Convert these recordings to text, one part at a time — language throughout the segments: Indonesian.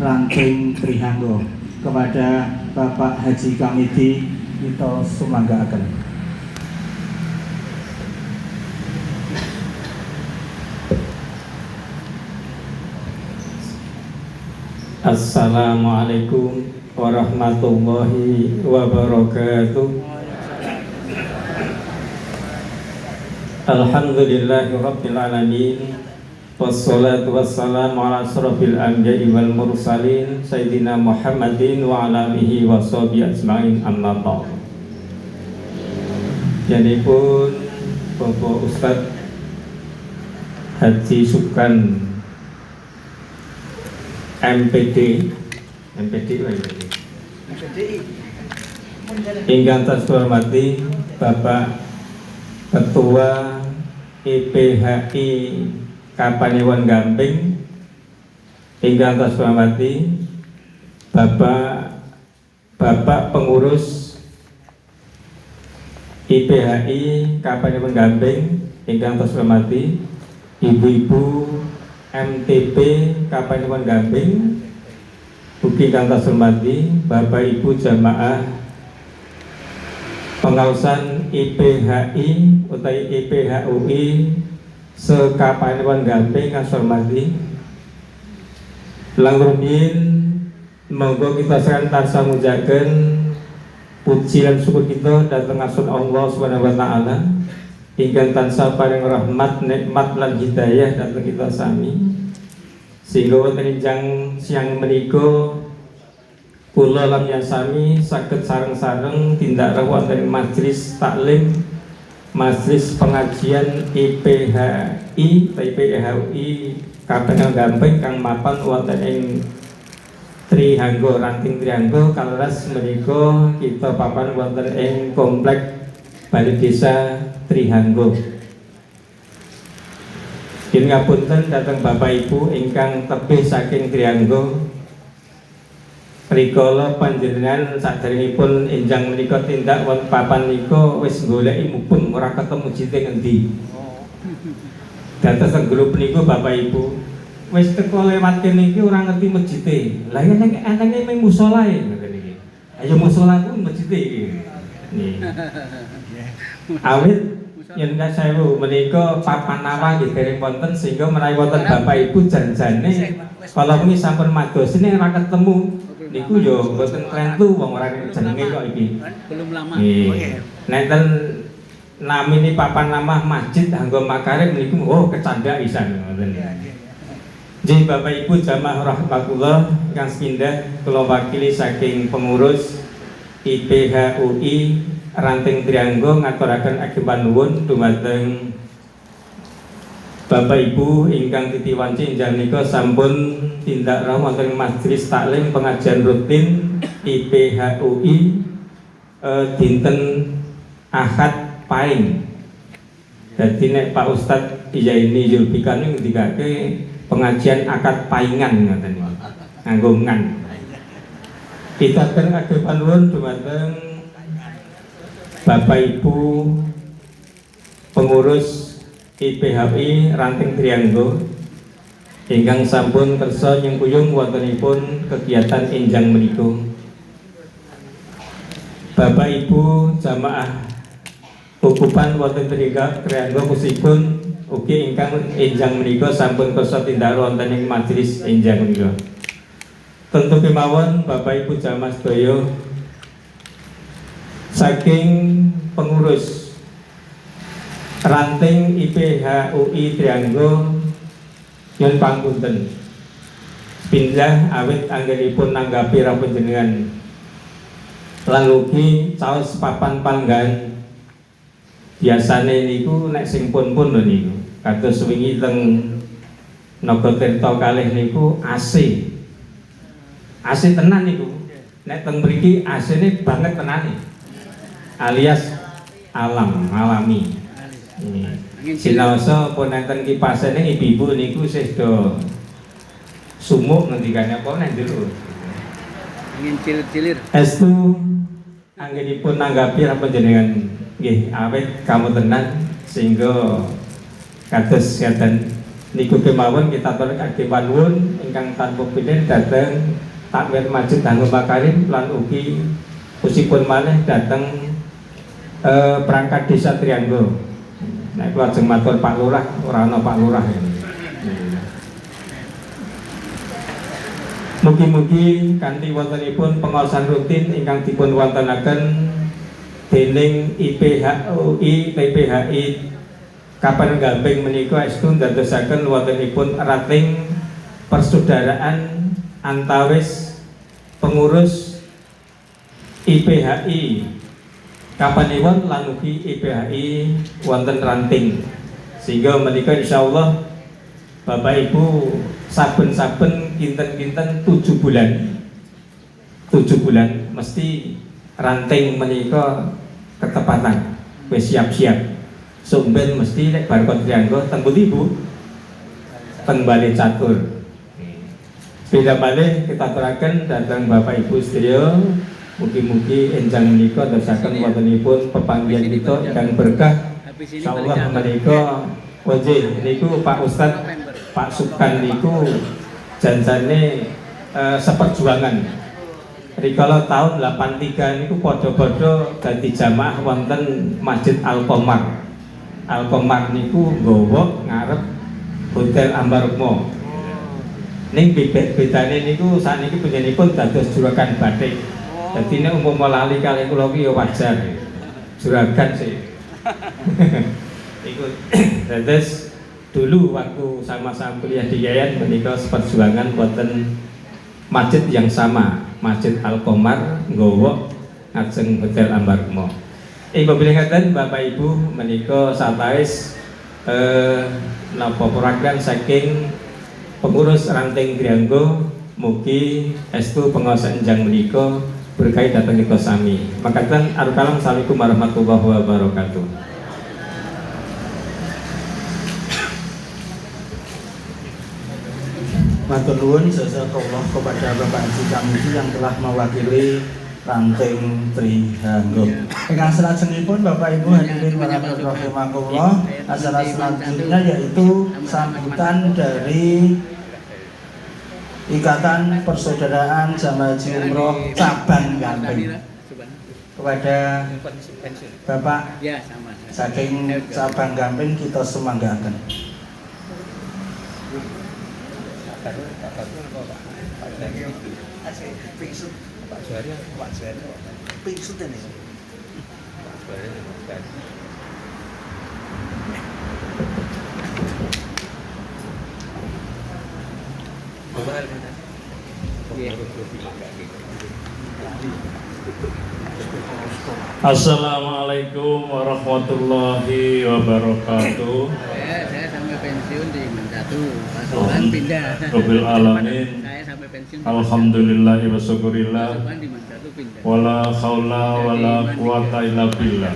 Ranting Trihanggo. Kepada Bapak Haji Kamidi kita sumanggaaken. Assalamualaikum warahmatullahi wabarakatuh. Alhamdulillahi rabbil alamin. Wassalatu wassalamu ala asrofil anbiya'i wal mursalin Sayyidina Muhammadin wa ala alihi wa sahbihi ajma'in, amma ba'd. Jadi pun Bapak Ustadz Haji Subkan MPD ingkang tasih hormati Bapak Ketua IPHI Kapanewon Gamping, ingkang tasih hormati Bapak Pengurus IPHI Kapanewon Gamping, ingkang tasih hormati Ibu-ibu MTP Kapanewon Gamping, ugi ingkang tasih hormati Bapak Ibu jamaah pengaosan IPHI utawi IPHUI Sekapanewon Gamping kang hormati. Lang rumiyin monggo kita sekalian tansah mujaken puji lan syukur kita dhateng ngasun Allah Subhanahu wa taala ingkang tansah paring rahmat, nikmat lan hidayah dhateng kita sami. Sehingga wonten enjang siang menika kula lan sami saged sareng-sareng tindak rawuh wonten majelis taklim, majelis pengajian IPHI Kapanewon Gamping kang mapan wonten ing Trihanggo, Ranting Trihanggo. Kaleres menika kita papan wonten ing komplek Balai Desa Trihanggo. Yen ngapunten dhateng Bapak Ibu ingkang tebih saking Trihanggo. Rikala panjenengan saderengipun enjang menika tindak wonten papan nika wis goleki mubeng ora ketemu jite ngendi. Dados teng grup niku Bapak Ibu wis teko lewat kene iki ora ngerti mejite. Lah yen enenge mung musolae ngoten iki. Ayo musala ku mejite iki. Nih. Awit yen kasewu menika papan nama nggih dereng wonten sehingga menawi wonten Bapak Ibu janjane kalau wingi sampun madosine ora ketemu niku yo mboten klentu wong ora jenenge kok iki. Belum lama. Nenten namine papan nama Masjid Anggo Makarim niku kecandak isan ngoten. Nggih Bapak Ibu jamaah rahmatullah kang sepindah kula wakili saking pengurus IPHUI Ranting Trihanggo ngaturaken ageng nuwun dumateng Bapak Ibu ingkang titi wanci enjang menika sampun tindak rawuh wonten majelis taklim pengajian rutin IPHUI dinten Ahad Paing. Dadi nek Pak Ustadz Iyaini Zulfikar ngendikake pengajian akad paingan ngoten niku. Nganggo ngan. Kita kan ageng nuwun dumateng Bapak Ibu pengurus IPHI Ranting Trihanggo ingkang sampun kersa nyengkuyung wontenipun kegiatan enjang menika. Bapak Ibu jamaah ukupan wonten Trihanggo kusipun ugi ingkang enjang menika sampun kersa tindak wonten ing majelis enjang menika. Tentu kemawon Bapak Ibu jamaah sedaya saking pengurus Ranting IPHUI Trihanggo nyuwun pangunten pindah awit anggenipun nanggapi rawuh panjenengan lan ugi caos papan panggan biasane niku nek sing pun lho niku kados wingi teng Nagatirta kalih niku AC tenan niku nek teng mriki AC-ne banget tenan alias alami. Sinaosa pun enten kipasane ibu-ibu niku sih do sumuk ngendikane apa nek jero. Ingin cilir-cilir. Estu anggenipun nanggapi apa jenengan nggih awet kamu tenan sehingga kados sedan niku kemawon kita aturaken panuwun ingkang tanpa pinten dhateng takmir masjid Dangu Makarim lan ugi usipun malih dhateng perangkat desa Trianggo. Nek kula ajeng matur Pak Lurah, ora ana Pak Lurah. Mugi-mugi kanthi wontenipun pengaosan rutin ingkang dipun wontenaken dening IPHUI PPHI Kapan Gamping menika estu ndadosaken wontenipun rating persaudaraan antawis pengurus IPHI Kapanewon lan ugi IPHI wonten ranting, sehingga menika insyaallah Bapak Ibu saben-saben kinten-kinten 7 bulan mesti ranting menika ketepatan wis siap-siap. Sumben mesti nek bar kon Trianggo teng pundi Bu? Teng Bale Catur. Beda malih kita aturaken dhateng Bapak Ibu sedaya, mugi-mugi enjang menika dadosaken wontenipun pepanggihan kita ingkang berkah. Insyaallah menika wajib niku Pak Ustadz Pak Subkan niku janjane seperjuangan. Rikala tahun 83 niku padha-padha dadi jamaah wonten Masjid Al-Qomar. Al-Qomar niku nggawa ngarep Hotel Ambarukmo. Ning bedane niku sakniki panjenenganipun dados juragan batik. Dadi nek umpama lali kalih kula ki ya wajar. Juragan sih. Iku dados dulu waktu sama-sama kuliah di Yayan menika seperjuangan wonten masjid yang sama, Masjid Al-Qomar nggawa ngajeng Hotel Ambarukmo. Ibu bilih Bapak Ibu menika satawis napa program saking pengurus ranting Trianggo, mugi estu pengaosan enjang menika berkahi dhateng kita sami. Makaten arukalam assalamualaikum warahmatullahi wabarakatuh. Matur nuwun jazakallah kepada Bapak Haji Kamiti yang telah mewakili ranting Trianggo. Ingkang salajengipun Bapak Ibu hadirin rahimakumullah, acara selanjutnya yaitu sambutan dari Ikatan Persaudaraan Jamaah Haji Umroh Cabang Gamping kepada Bapak saking Cabang Gamping kita semanggaken. Assalamualaikum warahmatullahi wabarakatuh. Saya sampai pensiun di Mandatu, pasukan pindah. Rabbil alamin. Saya sampai pensiun. Alhamdulillah wa syukurillah. Pasukan di Mandatu pindah. Wala haula wala quwata illa billah.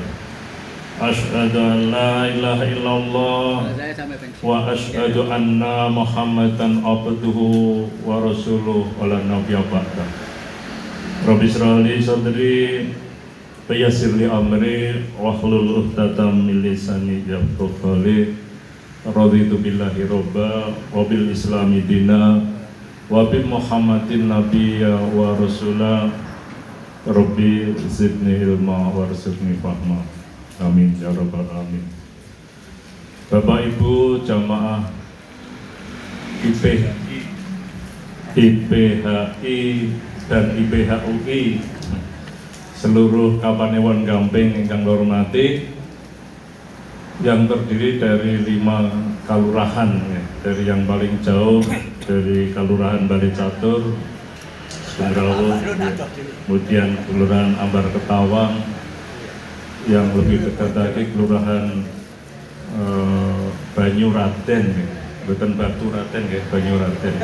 Asyhadu an la ilaha illallah Saya sampai pensiun. wa asyhadu anna Muhammadan abduhu wa rasuluh wala nabiyya ba'da. Rabbi shrah li sadri wa yassir li amri wahlul 'uqdatam min lisani yafqahu qawli. Raditu billahi robba wa bil islami dina wa bi Muhammadin nabiyya wa rasula. Rabbi zidni ilma warzuqni fahma. Amin ya rabbal alamin. Bapak Ibu jamaah IPHI dan IPHUI seluruh Kapanewon Gamping ingkang kula hormati, yang terdiri dari 5 kalurahan ya. Dari yang paling jauh dari Kelurahan Bale Catur, Sundrawo, kemudian Kelurahan Ambar Ketawang, yang lebih dekat lagi Kelurahan Banyuraden ya. Bukan Batu Raden ya, Banyuraden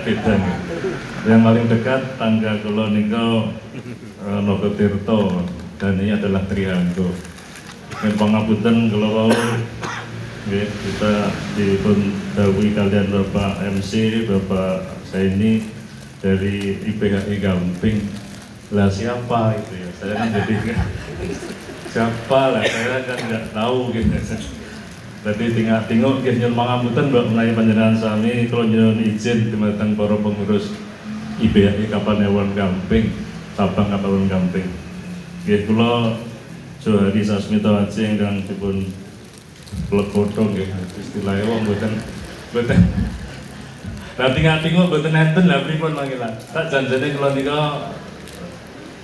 beda ya. Yang paling dekat tangga kula niku Nogotirto, dan ini adalah Trianggo. Yang pangapunten kula wau nggih, kita dipun dawuhi kalian Bapak MC, Bapak Saini dari IPHI Gamping. Lah siapa itu ya? Saya kan jadi siapa lah, saya kan nggak tahu gitu. Jadi tinggal nggih nyuwun pangapunten mbok menawi panjenengan sami kula nyuwun izin dumateng para pengurus IBHI Kapanewon Gamping, Sabang Kapanewon Gamping. Nggih kula Johari Sasmito Aceh ingkang dipun legoto nggih istilahé wong mboten. Lah tinggal mboten enten lha pripun mangke lah. Tak janjane kula nika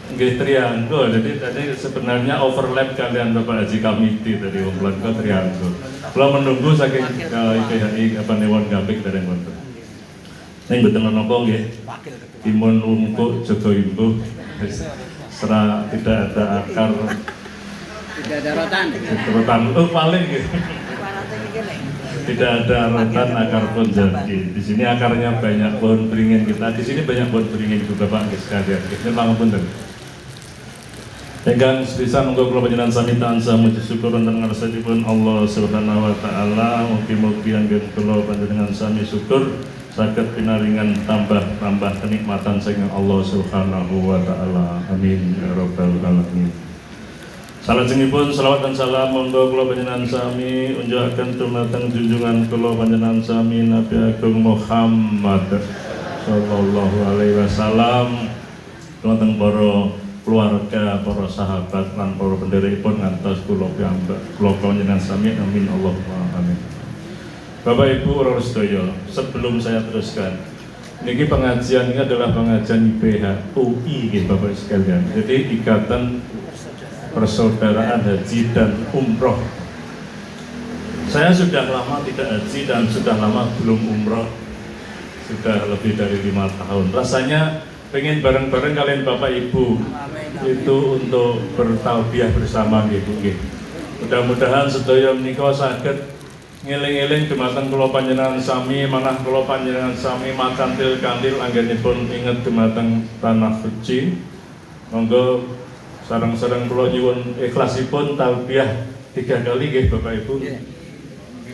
nggih trianggo, jadi tadi sebenarnya overlap kalian Bapak Haji Kamiti tadi wong kula trianggo. Kula menunggu saking IPHI Kapanewon Gamping dereng wonten. Ning mboten menapa nggih. Timun umku jaga imbuh. Serah tidak ada akar. Tidak ada rotan. Rotan paling gitu. Tidak ada rotan akar pun jadi. Di sini akarnya banyak pohon beringin kita. Di sini banyak pohon beringin juga Bapak sekalian. Ini pangapunten. Ingkang sepisan monggo kula panjenengan sami tansah muji syukur wonten ngarsanipun Allah Subhanahu wa taala. Mugi-mugi anggen kula panjenengan sami syukur saged pinaringan tambah kenikmatan saking Allah Subhanahu wa taala. Amin ya rabbal alamin. Salajengipun selawat dan salam monggo kula panjenengan sami unjukaken dumateng junjungan kula panjenengan sami Nabi Agung Muhammad sallallahu alaihi wasallam, dumateng para keluarga, para sahabat lan para pendherekipun ngantos kula piyambak kula panjenengan sami. Amin Allahumma amin. Bapak Ibu ora sedaya, sebelum saya teruskan, niki pengajian ini adalah pengajian IPH UI nggih Bapak sekalian. Jadi Ikatan Persaudaraan Haji dan Umroh. Saya sudah lama tidak haji dan sudah lama belum umroh, sudah lebih dari 5 tahun. Rasanya pengen bareng-bareng kalian Bapak Ibu itu untuk bertaubiah bersama gitu. Mudah-mudahan sedaya menika saged ngeling-eling dumateng kula panjenengan sami, manah kula panjenengan sami makantil-kantil anggenipun inget dumateng tanah suci. Monggo sareng-sareng kula nyuwun ikhlasipun taubiah 3 kali nggih Bapak Ibu.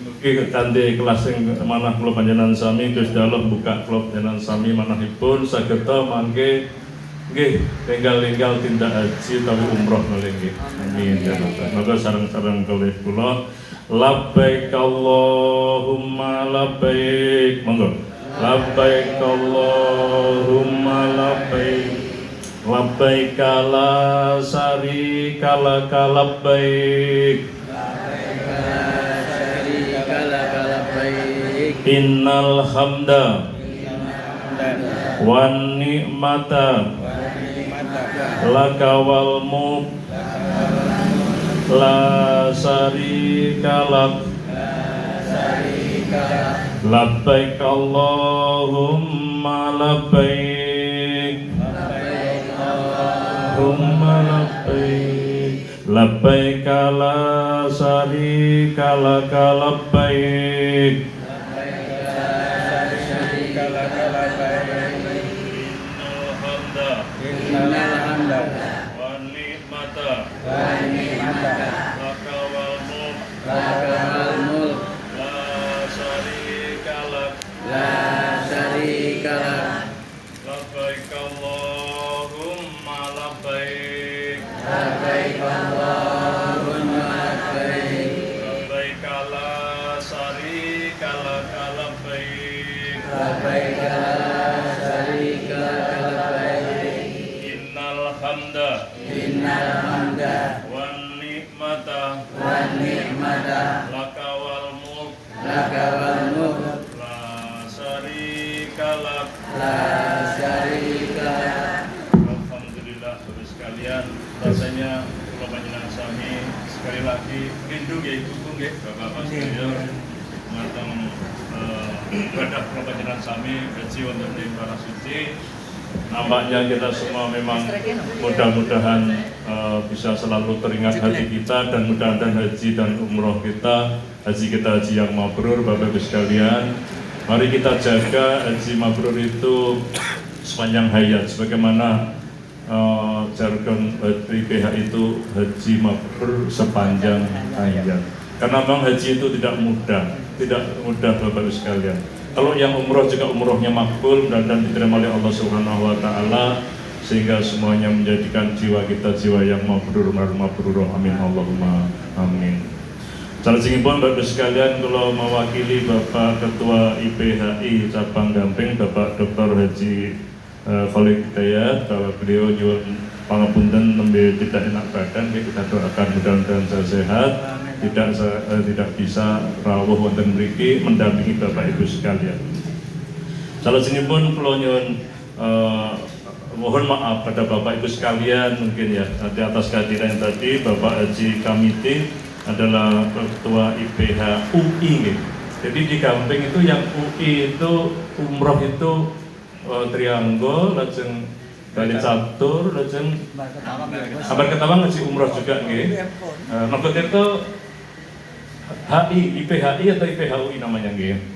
Mugi kanthi ikhlas sing manah kula panjenengan sami Gusti Allah buka kula panjenengan sami manahipun sageta mangke nggih tinggal tindak haji utawi umroh malih nggih. Amin ya rabbal. Monggo sareng-sareng kalih kula labbaik Allahumma labbaik. Monggo labbaik Allahumma labbaik labbaik la syarika lak labbaik innal hamda wan ni'mata laka wal mulk la syarika lak labbaik Allahumma labbaik Allahumma labbaik labbaik la syarika lak labbaik innal hamda wan ni'mata laka wal mulk la syarika lak labbaik Allahumma labbaik labbaik la syarika lak labbaik innal hamda wan ni'mata laka wal mulk la syarika lak. Alhamdulillah saudara sekalian, rasanya kula panjenengan sami sekali lagi rindu nggih Ibu nggih Bapak sedaya mateng ibadah kula panjenengan sami haji wonten ing tanah suci. Nampaknya kita semua memang mudah-mudahan bisa selalu teringat hati kita dan mudah-mudahan haji dan umroh kita, haji yang mabrur Bapak Ibu sekalian. Mari kita jaga haji mabrur itu sepanjang hayat, sebagaimana jargon IPH itu haji mabrur sepanjang hayat. Karena memang haji itu tidak mudah Bapak Ibu sekalian. Kalau yang umroh juga umrohnya makbul dan diterima oleh Allah Subhanahu wa taala, sehingga semuanya menjadikan jiwa kita jiwa yang mabrur. Amin Allahumma amin. Salajengipun Bapak sekalian, kalau mewakili Bapak Ketua IPHI Cabang Gamping, Bapak Dr. Haji Khalid Hidayat, bahwa beliau nyuwun pangapunten nembe tidak enak badan, kita doakan mudah-mudahan sehat, tidak bisa rawuh wonten mriki mendampingi Bapak Ibu sekalian. Salajengipun kula nyuwun mohon maaf pada Bapak Ibu sekalian mungkin ya atas kehadiran tadi. Bapak Haji Kamiti adalah Ketua IPH UI. Jadi di Gamping itu yang UI itu umroh itu Trianggo, lajeng Bali Catur, lajeng Ambar Ketawang ngaji umroh juga nggih. Napa itu HI, IPHI atau IPHUI namanya nggih.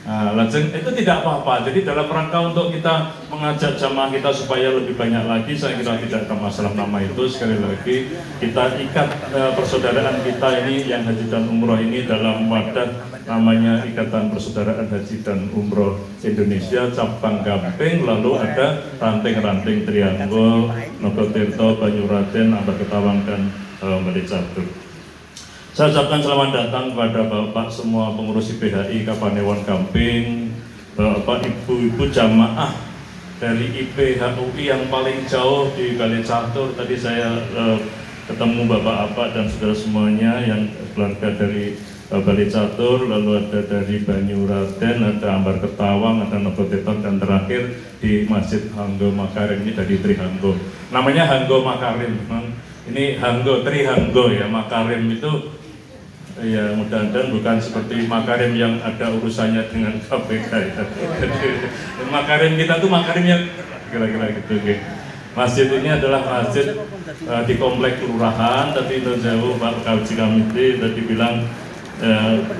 Lajeng itu tidak apa-apa. Jadi dalam rangka untuk kita mengajak jamaah kita supaya lebih banyak lagi, saya kira tidak ada masalah nama itu. Sekali lagi kita ikat persaudaraan kita ini yang haji dan umroh ini dalam wadah namanya Ikatan Persaudaraan Haji dan Umroh Indonesia Cabang Gamping. Lalu ada ranting-ranting Trianggo, Nogotirto, Banyuraden, Ambar Ketawang dan Bali Catur. Saya ucapkan selamat datang kepada Bapak semua pengurus IPHI Kapanewon Gamping, Bapak Ibu-ibu jamaah dari IPHUI yang paling jauh di Bali Catur. Tadi saya ketemu Bapak Apa dan saudara semuanya yang keluarga dari Bali Catur, lalu ada dari Banyuraden, ada Ambar Ketawang, ada Nogotirto, dan terakhir di Masjid Hanggo Makarim ini dari Trihanggo. Namanya Hanggo Makarim, ini Hanggo, Trihanggo ya, Makarim itu ya mudah-mudahan bukan seperti Makarim yang ada urusannya dengan KPK ya. Makarim kita tuh Makarim yang kira-kira gitu. Okay. Masjid ini adalah masjid di komplek kelurahan, tapi itu jauh Pak Kaji Kamiti tadi bilang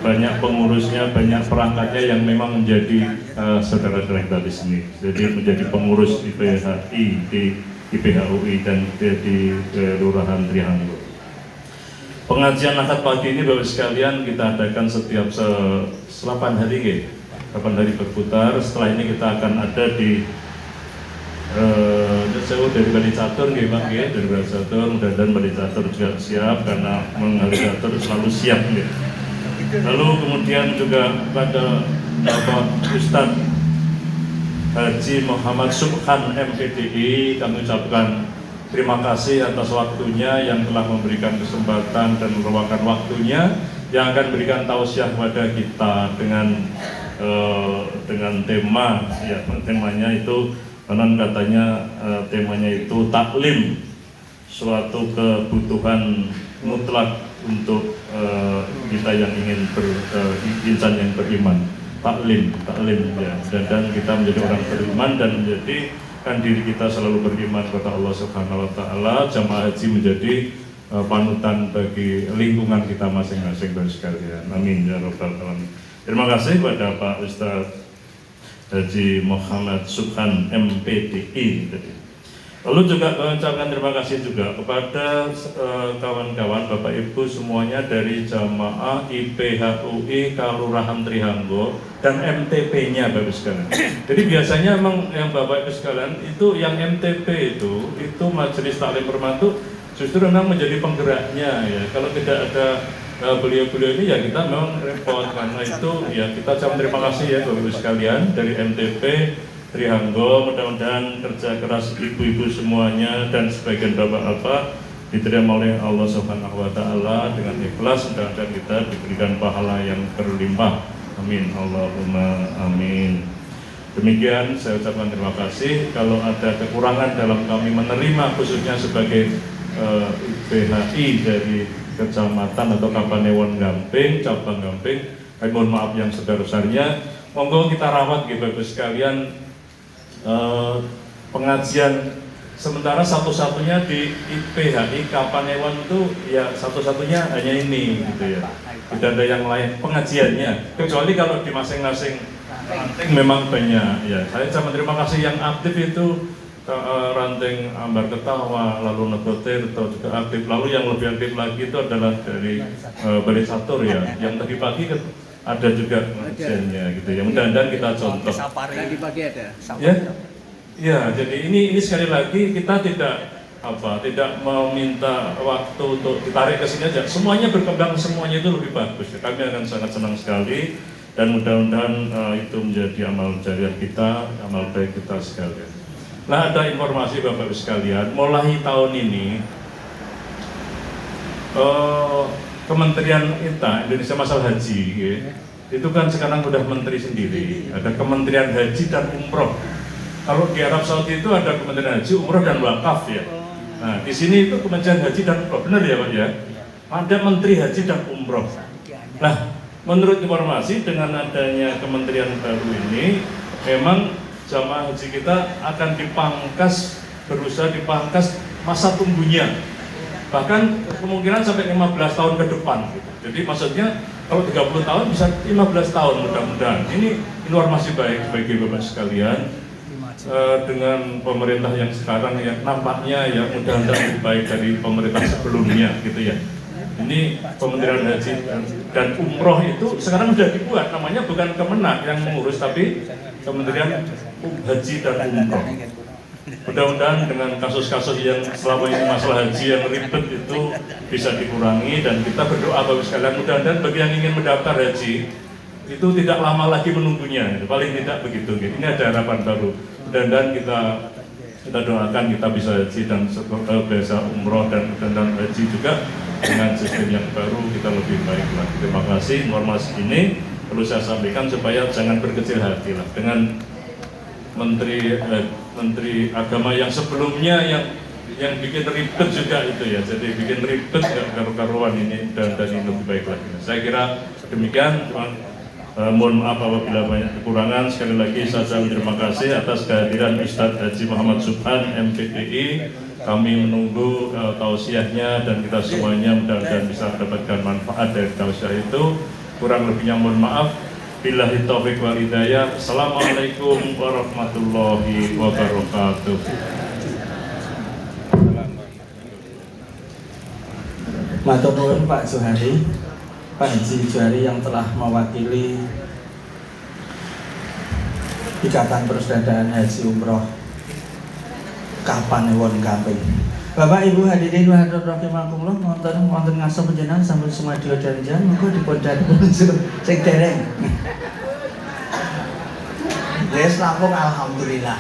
banyak pengurusnya, banyak perangkatnya yang memang menjadi saudara-saudara kita di sini. Jadi menjadi pengurus IPHI di IPHUI dan di Kelurahan Trihanggo. Pengajian akad pagi ini Bapak sekalian kita adakan setiap 8 hari ya, 8 hari berputar. Setelah ini kita akan ada di jauh dari Bali Catur nggih Pak nggih, dari Bali Catur, mudah-mudahan Bali Catur juga siap karena Bali Catur selalu siap nggih. Lalu kemudian juga pada Bapak Ustadz Haji Muhammad Subhan MPDI kami ucapkan terima kasih atas waktunya yang telah memberikan kesempatan dan meluangkan waktunya yang akan memberikan tausiah kepada kita dengan tema ya, temanya itu konon katanya temanya itu taklim, suatu kebutuhan mutlak untuk kita yang ingin insan yang beriman. Taklim ya, dan kita menjadi orang beriman dan menjadi diri kita selalu beriman kepada Allah Subhanahu wa Ta'ala. Jamaah haji menjadi panutan bagi lingkungan kita masing-masing dan sekalian. Amin ya rabbal alamin. Terima kasih kepada Pak Ustadz Haji Muhammad Subhan MPDI. Lalu juga mengucapkan terima kasih juga kepada kawan-kawan Bapak Ibu semuanya dari jamaah IPHUI Kelurahan Trihanggo dan MTP-nya Bapak sekalian. Jadi biasanya memang yang Bapak Ibu sekalian itu yang MTP itu Majelis Taklim Permatu justru memang menjadi penggeraknya ya. Kalau tidak ada beliau-beliau ini ya kita memang repot. Karena itu ya kita ucapkan terima kasih ya Bapak Ibu sekalian dari MTP Trihanggo. Mudah-mudahan kerja keras ibu-ibu semuanya dan sebagian bapak-bapak diterima oleh Allah Subhanahu wa Ta'ala dengan ikhlas. Mudah-mudahan kita diberikan pahala yang berlimpah. Amin Allahumma amin. Demikian saya ucapkan terima kasih. Kalau ada kekurangan dalam kami menerima khususnya sebagai IPHI dari Kecamatan atau Kapanewon Gamping, Cabang Gamping, kami mohon maaf yang sebesar-besarnya. Monggo kita rawat Bapak sekalian pengajian sementara satu-satunya di IPHI Kapanewon itu ya satu-satunya hanya ini gitu ya. Tidak ada yang lain pengajiannya kecuali kalau di masing-masing ranting memang banyak ya. Saya ucapkan terima kasih yang aktif itu ranting Ambar Ketawa, lalu Nogotirto juga aktif. Lalu yang lebih aktif lagi itu adalah dari Bali Catur ya. Yang tadi pagi ada juga pengajiannya gitu ya. Mudah-mudahan kita contoh. Tadi pagi ada. Ya, ya. Jadi ini sekali lagi kita tidak tidak meminta waktu untuk ditarik ke sini aja. Semuanya berkembang, semuanya itu lebih bagus. Kami akan sangat senang sekali dan mudah-mudahan itu menjadi amal jariah kita, amal baik kita sekalian. Nah, ada informasi Bapak Ibu sekalian, mulai tahun ini Kementerian Indonesia Masalah Haji ya, itu kan sekarang udah menteri sendiri. Ada Kementerian Haji dan Umroh. Kalau di Arab Saudi itu ada Kementerian Haji, Umroh dan Wakaf ya. Nah, di sini itu Kementerian Haji dan Umroh, benar ya Pak ya? Ada Menteri Haji dan Umroh. Nah, menurut informasi dengan adanya kementerian baru ini, memang jamaah haji kita akan dipangkas, berusaha dipangkas masa tunggunya. Bahkan kemungkinan sampai 15 tahun ke depan. Gitu. Jadi maksudnya kalau 30 tahun bisa 15 tahun mudah-mudahan. Ini informasi baik bagi Bapak sekalian. Dengan pemerintah yang sekarang yang nampaknya ya mudah-mudahan lebih baik dari pemerintah sebelumnya gitu ya. Ini Kementerian Haji dan Umroh itu sekarang sudah dibuat, namanya bukan Kemenak yang mengurus tapi Kementerian Haji dan Umroh. Mudah-mudahan dengan kasus-kasus yang selama ini masalah haji yang ribet itu bisa dikurangi, dan kita berdoa Bapak sekalian mudah-mudahan bagi yang ingin mendaftar haji itu tidak lama lagi menunggunya, paling tidak begitu. Ini ada harapan baru. Dan kita doakan kita bisa haji dan bisa umroh dan haji juga dengan sistem yang baru kita lebih baik lagi. Terima kasih. Informasi ini perlu saya sampaikan supaya jangan berkecil hati lah dengan Menteri Agama yang sebelumnya yang bikin ribet juga itu ya. Jadi bikin ribet gak karu-karuan ini dan ini lebih baik lagi. Saya kira demikian. Mohon maaf apabila banyak kekurangan. Sekali lagi saya terima kasih atas kehadiran Ustadz Haji Muhammad Subhan MPDI. Kami menunggu tausiahnya dan kita semuanya mudah-mudahan bisa mendapatkan manfaat dari tausiah itu. Kurang lebihnya mohon maaf. Billahi taufiq wal hidayah. Assalamualaikum warahmatullahi wabarakatuh. Matur nuwun Pak Johari, Pak Haji Johari yang telah mewakili Ikatan Persaudaraan Haji Umroh Kapanewon Gamping. Bapak Ibu hadirin wa rahimakumullah, wonten ngaso panjenengan sampun sumadyo danjan monggo dipun unsur sing dereng. Wis lampung alhamdulillah.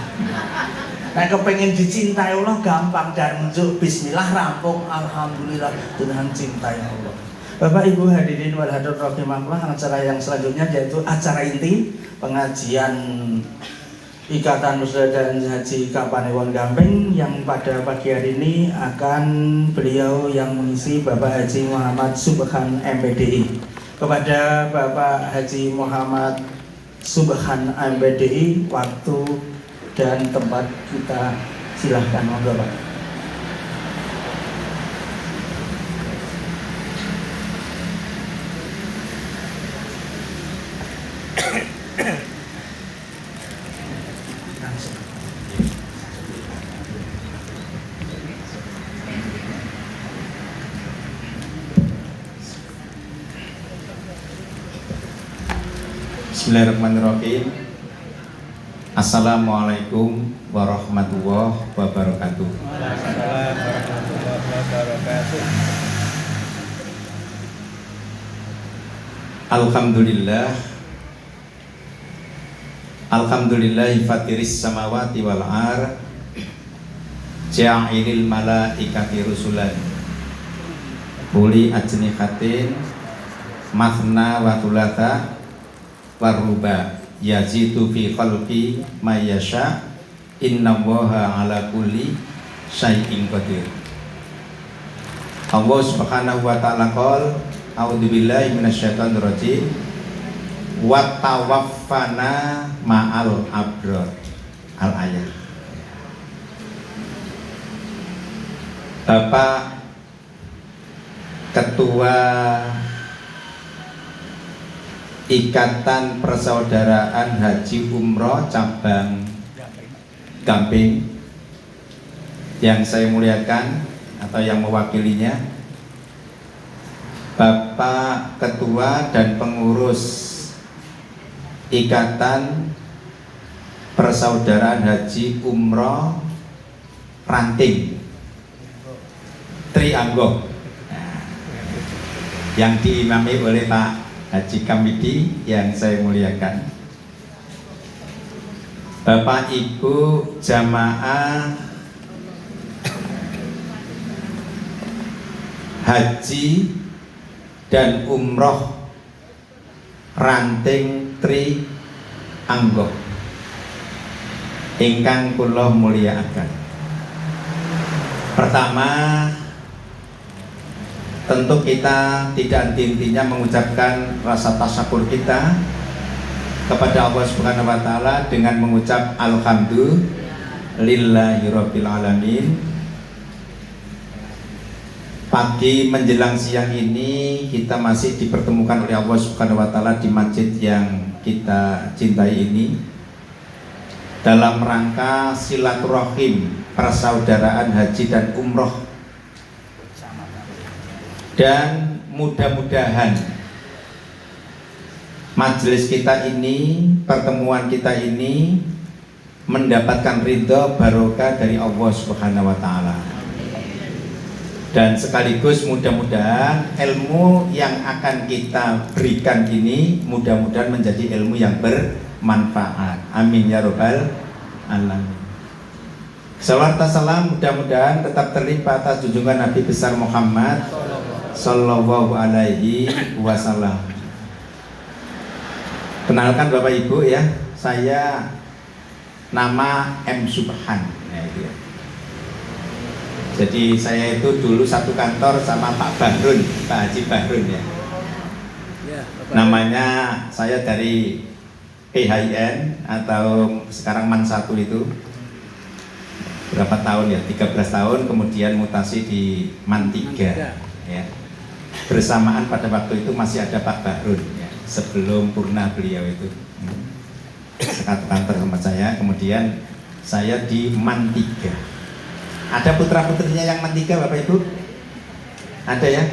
Nek kepengin dicintai Allah gampang, dan njuk bismillah rampung alhamdulillah dengan cintai Allah. Bapak Ibu hadirin wal hadirat rahimakumullah, acara yang selanjutnya yaitu acara inti pengajian Ikatan Persaudaraan Haji Kapanewon Gamping yang pada pagi hari ini akan beliau yang mengisi Bapak Haji Muhammad Subhan MPDI. Kepada Bapak Haji Muhammad Subhan MPDI, waktu dan tempat kita silahkan monggo Pak. Bismillahirrahmanirrahim. Assalamualaikum warahmatullahi wabarakatuh. Alhamdulillah. Alhamdulillahi fatiris samawati wal ar, ja'ilil malaikati rusulan uli ajnihatin mathna wa thulatha waruba yazidu fi khalqi may yasha innallaha ala kulli syai'in qadir. Allah Subhanahu wa ta'ala qol a'udzubillahi minasyaitonir rajim wa tawaffana ma'al abrar al ayat. Bapak Ketua Ikatan Persaudaraan Haji Umroh Cabang Gamping yang saya muliakan atau yang mewakilinya, Bapak Ketua dan Pengurus Ikatan Persaudaraan Haji Umroh Ranting Trianggo. Nah, yang diimami oleh Pak Haji Kamidi yang saya muliakan. Bapak Ibu jamaah haji dan umroh ranting Trianggo ingkang kula mulyakaken. Pertama, tentu kita tidak henti-hentinya mengucapkan rasa tasyukur kita kepada Allah Subhanahu wa taala dengan mengucap alhamdulillahirabbil alamin. Pagi menjelang siang ini kita masih dipertemukan oleh Allah Subhanahu wa taala di masjid yang kita cintai ini dalam rangka silaturahim persaudaraan haji dan umroh. Dan mudah-mudahan majelis kita ini, pertemuan kita ini mendapatkan ridho barokah dari Allah Subhanahu wa taala. Dan sekaligus mudah-mudahan ilmu yang akan kita berikan ini mudah-mudahan menjadi ilmu yang bermanfaat. Amin ya rabbal alamin. Salawat dan salam mudah-mudahan tetap terlimpah atas junjungan Nabi besar Muhammad sallallahu alaihi wasallam. Kenalkan Bapak Ibu ya, saya nama M. Subhan. Nah, itu ya. Jadi saya itu dulu satu kantor sama Pak Bahrun, Pak Haji Bahrun ya. Namanya saya dari PHIN atau sekarang MAN 1 itu berapa tahun ya? 13 tahun, kemudian mutasi di MAN 3 ya. Bersamaan pada waktu itu masih ada Pak Bahrun ya, sebelum purna beliau itu. Satu kantor sama saya, kemudian saya di MAN 3. Ada putra-putrinya yang MAN 3 Bapak Ibu? Ada ya?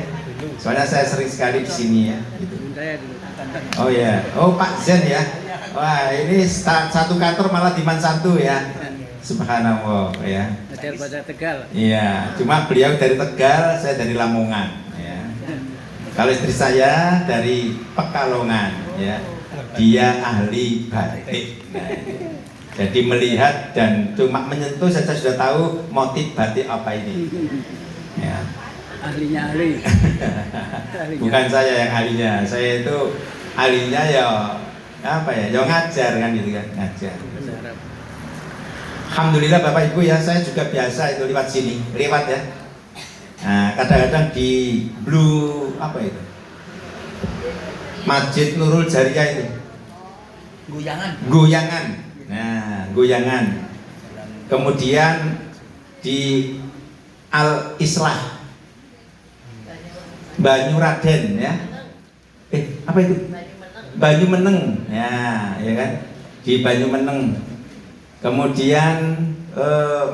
Soalnya saya sering sekali di sini ya gitu. Oh ya, oh Pak Zen ya. Wah, ini satu kantor malah di MAN 1 ya. Subhanallah ya. Daripada Tegal. Iya, cuma beliau dari Tegal, saya dari Lamongan ya. Kalau istri saya dari Pekalongan ya. Dia ahli batik. Nah, jadi melihat dan cuma menyentuh saja sudah tahu motif batik apa ini. Ya. Ahlinya ahli. Bukan saya yang ahlinya, saya itu ahlinya ya apa ya, ya ngajar kan gitu kan, ngajar. Alhamdulillah Bapak Ibu ya, saya juga biasa itu lewat sini, lewat ya. Nah, kadang-kadang di Blue apa itu, Masjid Nurul Jariyah itu, Goyangan. Nah, Goyangan. Kemudian di Al Islah Banyuraden ya. Apa itu? Banyumeneng. Ya kan? Di Banyumeneng. Kemudian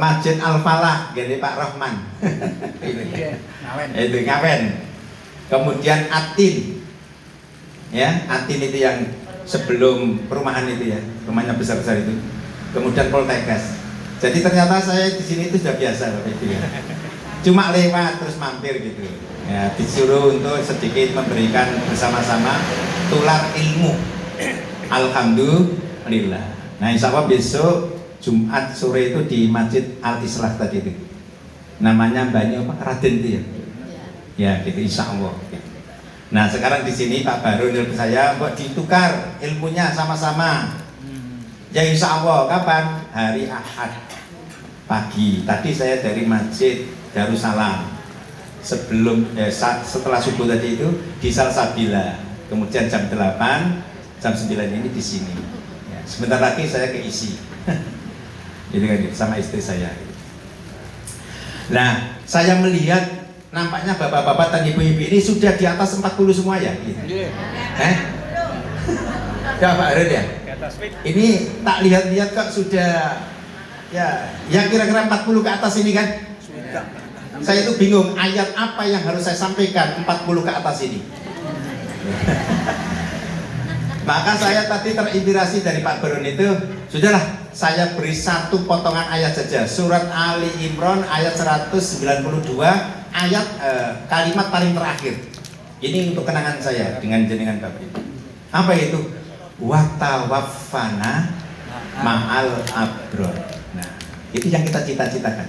Masjid Al Falah dari Pak Rahman. Itu Ngawen. Kemudian Atin. Ya, Atin itu yang sebelum perumahan itu ya, rumahnya besar-besar itu. Kemudian Poltekkes. Jadi ternyata saya di sini itu sudah biasa Bapak Ibu ya. Cuma lewat terus mampir gitu. Ya, disuruh untuk sedikit memberikan bersama-sama tular ilmu. Alhamdulillah. Nah, insya Allah besok Jumat sore itu di Masjid Al Islah tadi itu. Namanya Banyu apa? Raden itu ya. Ya, gitu insya Allah. Nah, sekarang di sini Pak Baru nyuruh saya buat ditukar ilmunya sama-sama. Ya insya Allah kapan? Hari Ahad pagi. Tadi saya dari Masjid Darussalam. Setelah subuh tadi itu di Salsabila. Kemudian jam 8, jam 9 ini di sini. Ya, sebentar lagi saya keisi. Gitu kan, sama istri saya. Nah, saya melihat nampaknya bapak-bapak dan ibu-ibu ini sudah di atas 40 semua ya? Gitu. Ya Pak Arun ya? Ini tak lihat-lihat kok sudah ya kira-kira 40 ke atas ini kan? Saya itu bingung ayat apa yang harus saya sampaikan 40 ke atas ini. Maka saya tadi terinspirasi dari Pak Barun itu, sudahlah saya beri satu potongan ayat saja. Surat Ali Imran ayat 192 ayat kalimat paling terakhir. Ini untuk kenangan saya dengan jenengan Bapak Ibu. Apa itu? Watawaffana ma'al abrar. Nah, itu yang kita cita-citakan.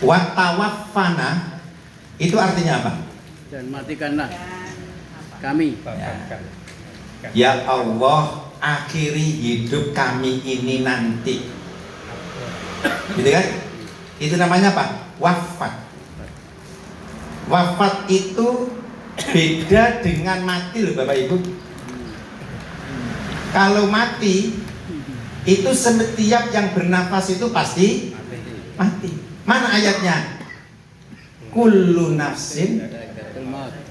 Watawaffana itu artinya apa? Dan matikanlah kami. Ya Allah, akhiri hidup kami ini nanti. Gitu kan? Itu namanya apa? Wafat. Wafat itu beda dengan mati loh Bapak Ibu. Kalau mati itu setiap yang bernafas itu pasti mati. Mana ayatnya? Kullu nafsin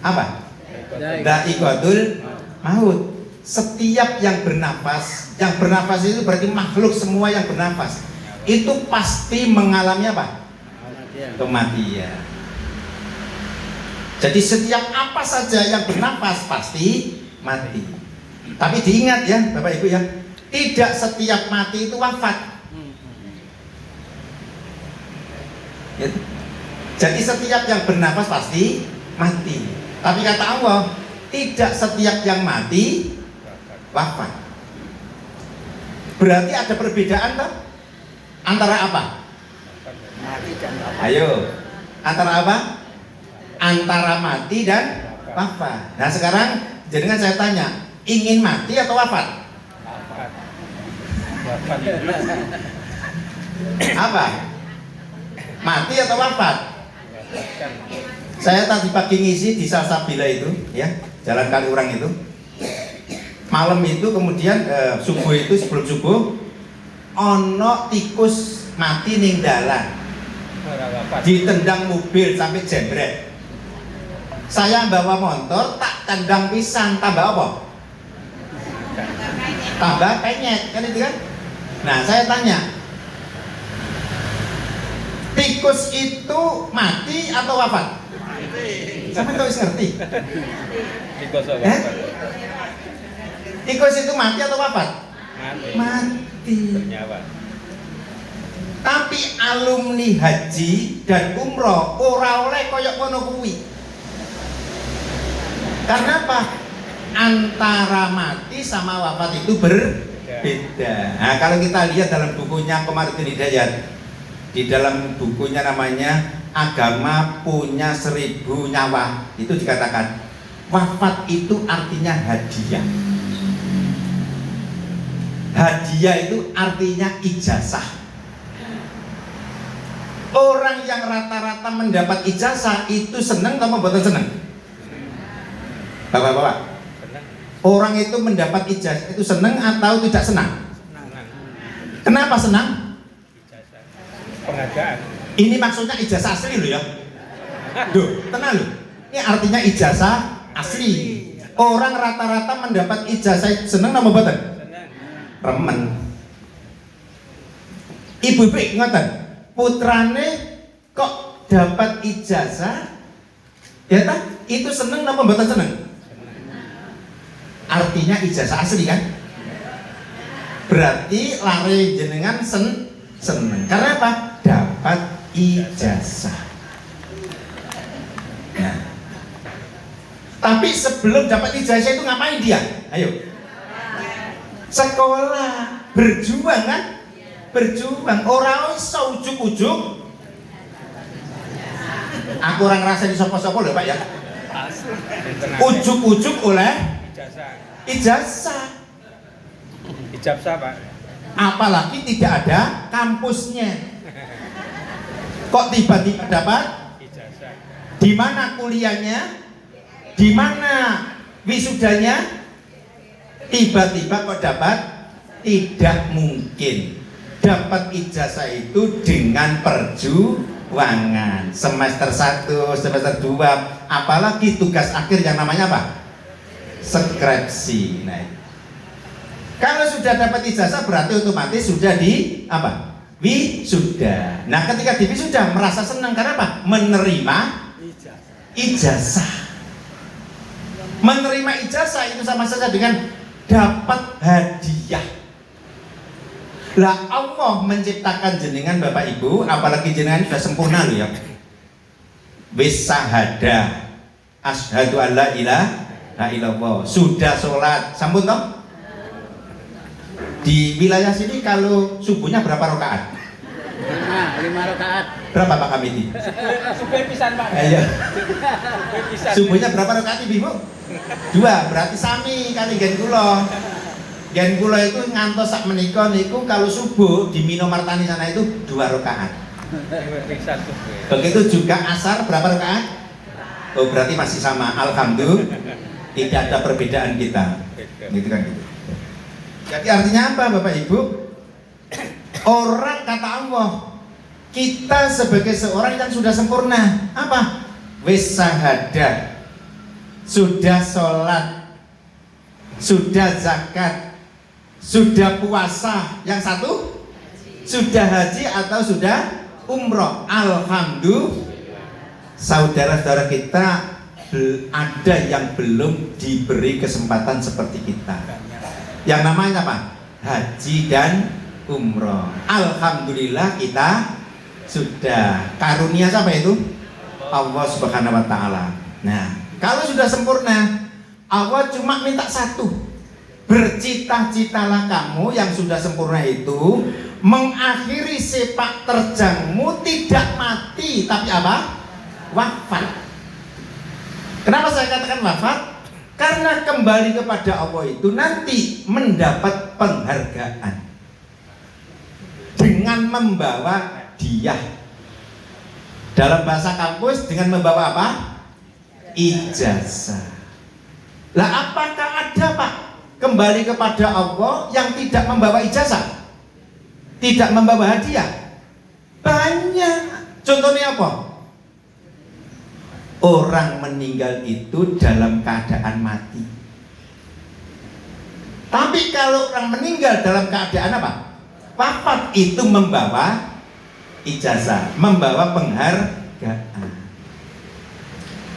apa? Dha'iqatul maut. Setiap yang bernafas itu berarti makhluk semua yang bernafas itu pasti mengalami apa? Kematian. Jadi setiap apa saja yang bernafas pasti mati. Tapi diingat ya Bapak Ibu ya, tidak setiap mati itu wafat. Ya. Jadi setiap yang bernafas pasti mati. Tapi kata Allah, tidak setiap yang mati wafat. Berarti ada perbedaan toh? Antara apa? Ayo, antara apa? Antara mati dan wafat. Nah sekarang jenengan saya tanya, ingin mati atau wafat? Apa? Mati atau wafat? Saya tadi pagi ngisi di Salsabila itu, ya, Jalan Kaliurang itu. Malam itu kemudian subuh itu sebelum subuh, ono tikus mati ning dalan, ditendang mobil sampai jembret. Saya bawa motor, tak tendang pisan, tambah apa? Tambah penyet, kan itu kan? Nah saya tanya, tikus itu mati atau wafat? Sampai kau ngerti? Tikus itu mati atau wafat? Mati. Tapi alumni haji dan umroh ora oleh koyok kono kuwi. Karena apa? Antara mati sama wafat itu berbeda. Nah, kalau kita lihat dalam bukunya Komarudin Hidayat, di dalam bukunya namanya Agama Punya 1000 Nyawa, itu dikatakan wafat itu artinya hadiah. Hadiah itu artinya ijazah. Orang yang rata-rata mendapat ijazah itu senang atau membuat senang? Bapak-bapak, orang itu mendapat ijazah itu senang atau tidak senang? Kenapa senang? Penghargaan. Ini maksudnya ijazah asli loh ya. Duh, tenang loh. Ini artinya ijazah asli. Orang rata-rata mendapat ijazah senang atau membuat? Remen. Ibu-ibu ingatan, putrane kok dapat ijazah, ya tak? Itu seneng apa mboten seneng? Artinya ijazah asli kan? Berarti lare jenengan seneng. Karena apa? Dapat ijazah. Nah. Tapi sebelum dapat ijazah itu ngapain dia? Ayo. Sekolah, berjuang kan? Berjuang. Orang iso ujuk-ujuk. Aku orang ngerasa di sopo-sopo loh Pak ya. Ujuk-ujuk oleh ijazah. Ijazah Pak. Apalagi tidak ada kampusnya. Kok tiba-tiba dapat Ijazah. di mana kuliahnya, di mana wisudanya, tiba-tiba kok dapat? Tidak mungkin. Dapat ijazah itu dengan perjuangan. Semester 1, semester 2, apalagi tugas akhir yang namanya apa? Skripsi. Nah, kalau sudah dapat ijazah berarti otomatis sudah di apa? Wisuda. Nah, ketika di wisuda merasa senang karena apa? Menerima ijazah. Menerima ijazah itu sama saja dengan dapat hadiah. Lah Allah menciptakan jenengan Bapak Ibu, apalagi jenengan sudah sempurna loh ya. wis sahada, asyhadu alla ilaha illallah, sudah sholat, sampun toh? Di wilayah sini kalau subuhnya berapa rakaat? 5 rakaat. Berapa Pak Kamiti? Subuh pisan Pak. Iya. Subuhnya berapa rakaat Ibu? 2, berarti sami kali gen kula. Gen kula itu ngantos sak menika niku kalau subuh di Minomartani sana itu 2 rakaat. Begitu juga asar berapa rakaat? Oh berarti masih sama. Alhamdulillah tidak ada perbedaan kita. Gitu kan gitu. Jadi artinya apa Bapak Ibu? Orang kata Allah, kita sebagai seorang yang sudah sempurna apa? Wis sahada, sudah sholat, sudah zakat, sudah puasa. Yang satu sudah haji atau sudah umroh. Alhamdulillah, saudara-saudara kita ada yang belum diberi kesempatan seperti kita. Yang namanya apa? Haji dan umroh. Alhamdulillah kita sudah. Karunia siapa itu? Allah Subhanahu wa taala. Nah, kalau sudah sempurna, Allah cuma minta satu. Bercita-citalah kamu yang sudah sempurna itu mengakhiri sepak terjangmu tidak mati tapi apa? Wafat. Kenapa saya katakan wafat? Karena kembali kepada Allah itu nanti mendapat penghargaan dengan membawa hadiah. Dalam bahasa kampus dengan membawa apa? Ijazah. Lah apakah ada Pak kembali kepada Allah yang tidak membawa ijazah? Tidak membawa hadiah? Banyak. Contohnya apa? Orang meninggal itu dalam keadaan mati. Tapi kalau orang meninggal dalam keadaan apa? Wafat, itu membawa ijazah, membawa penghargaan.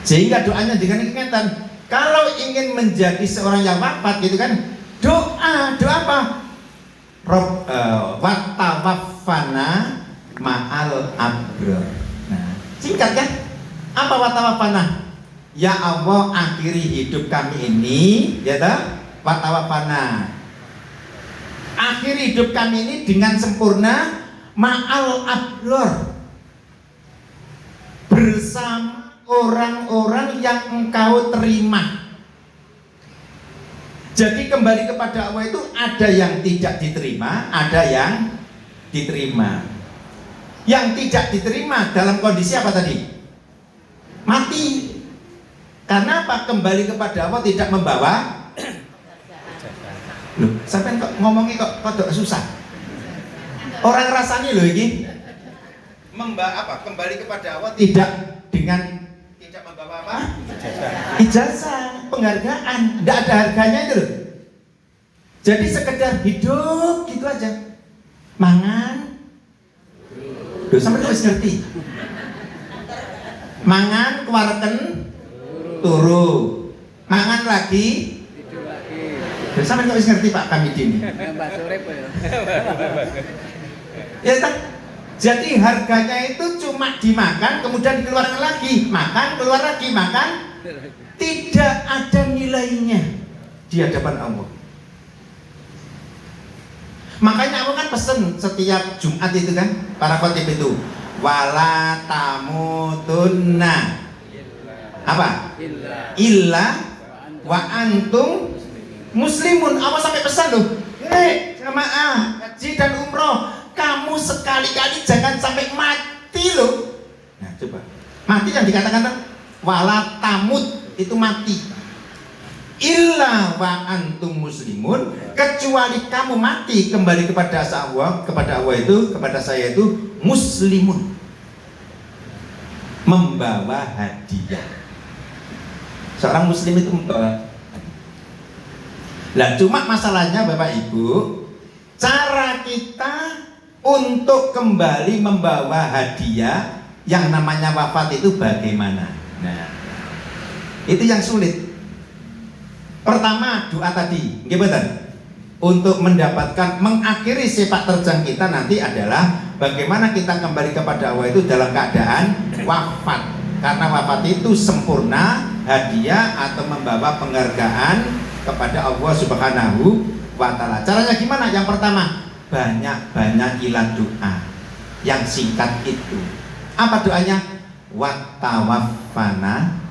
Sehingga doanya dengan ingatan, kalau ingin menjadi seorang yang wafat gitu kan, doa apa? Watawafana ma'al abrar. Nah, singkat kan? Apa watawafana? Ya Allah, akhiri hidup kami ini, ya tak? Watawafana. Akhiri hidup kami ini dengan sempurna ma'al abrar, bersama orang-orang yang engkau terima. Jadi kembali kepada Allah itu ada yang tidak diterima, ada yang diterima. Yang tidak diterima dalam kondisi apa tadi? Mati. Karena apa? Kembali kepada Allah tidak membawa. Loh, sampai kok ngomongnya kok susah. Orang rasanya loh ini apa? Kembali kepada Allah tidak dengan tidak membawa apa? Ijazah, penghargaan, tidak ada harganya itu loh. Jadi sekedar hidup gitu aja. Mangan. Loh, sampai kok ngerti. Mangan keluarkan turu, mangan lagi, sampai nggak bisa ngerti Pak Kamidin. Ya tak. Jadi harganya itu cuma dimakan, kemudian dikeluarkan lagi, makan, keluar lagi, makan, tidak ada nilainya di hadapan Allah. Makanya Allah kan pesen setiap Jumat itu kan, para khotib itu. Wala tamutunna apa? Illa wa antum muslimun. Apa sampai pesan loh? Jamaah haji dan umroh, kamu sekali-kali jangan sampai mati loh. Nah coba, mati yang dikatakan wala tamut itu mati. Illa wa antum muslimun, kecuali kamu mati kembali kepada Allah, kepada Allah itu, kepada saya itu muslimun, membawa hadiah. Seorang muslim itu membawa. Lah cuma masalahnya Bapak Ibu, cara kita untuk kembali membawa hadiah yang namanya wafat itu bagaimana? Nah, itu yang sulit. Pertama doa tadi, gimana? Untuk mendapatkan mengakhiri sepak terjang kita nanti adalah bagaimana kita kembali kepada Allah itu dalam keadaan wafat. Karena wafat itu sempurna, hadiah atau membawa penghargaan kepada Allah Subhanahu wa Ta'ala. Caranya gimana? Yang pertama, banyak-banyakilah doa yang singkat itu. Apa doanya? Wattawaffana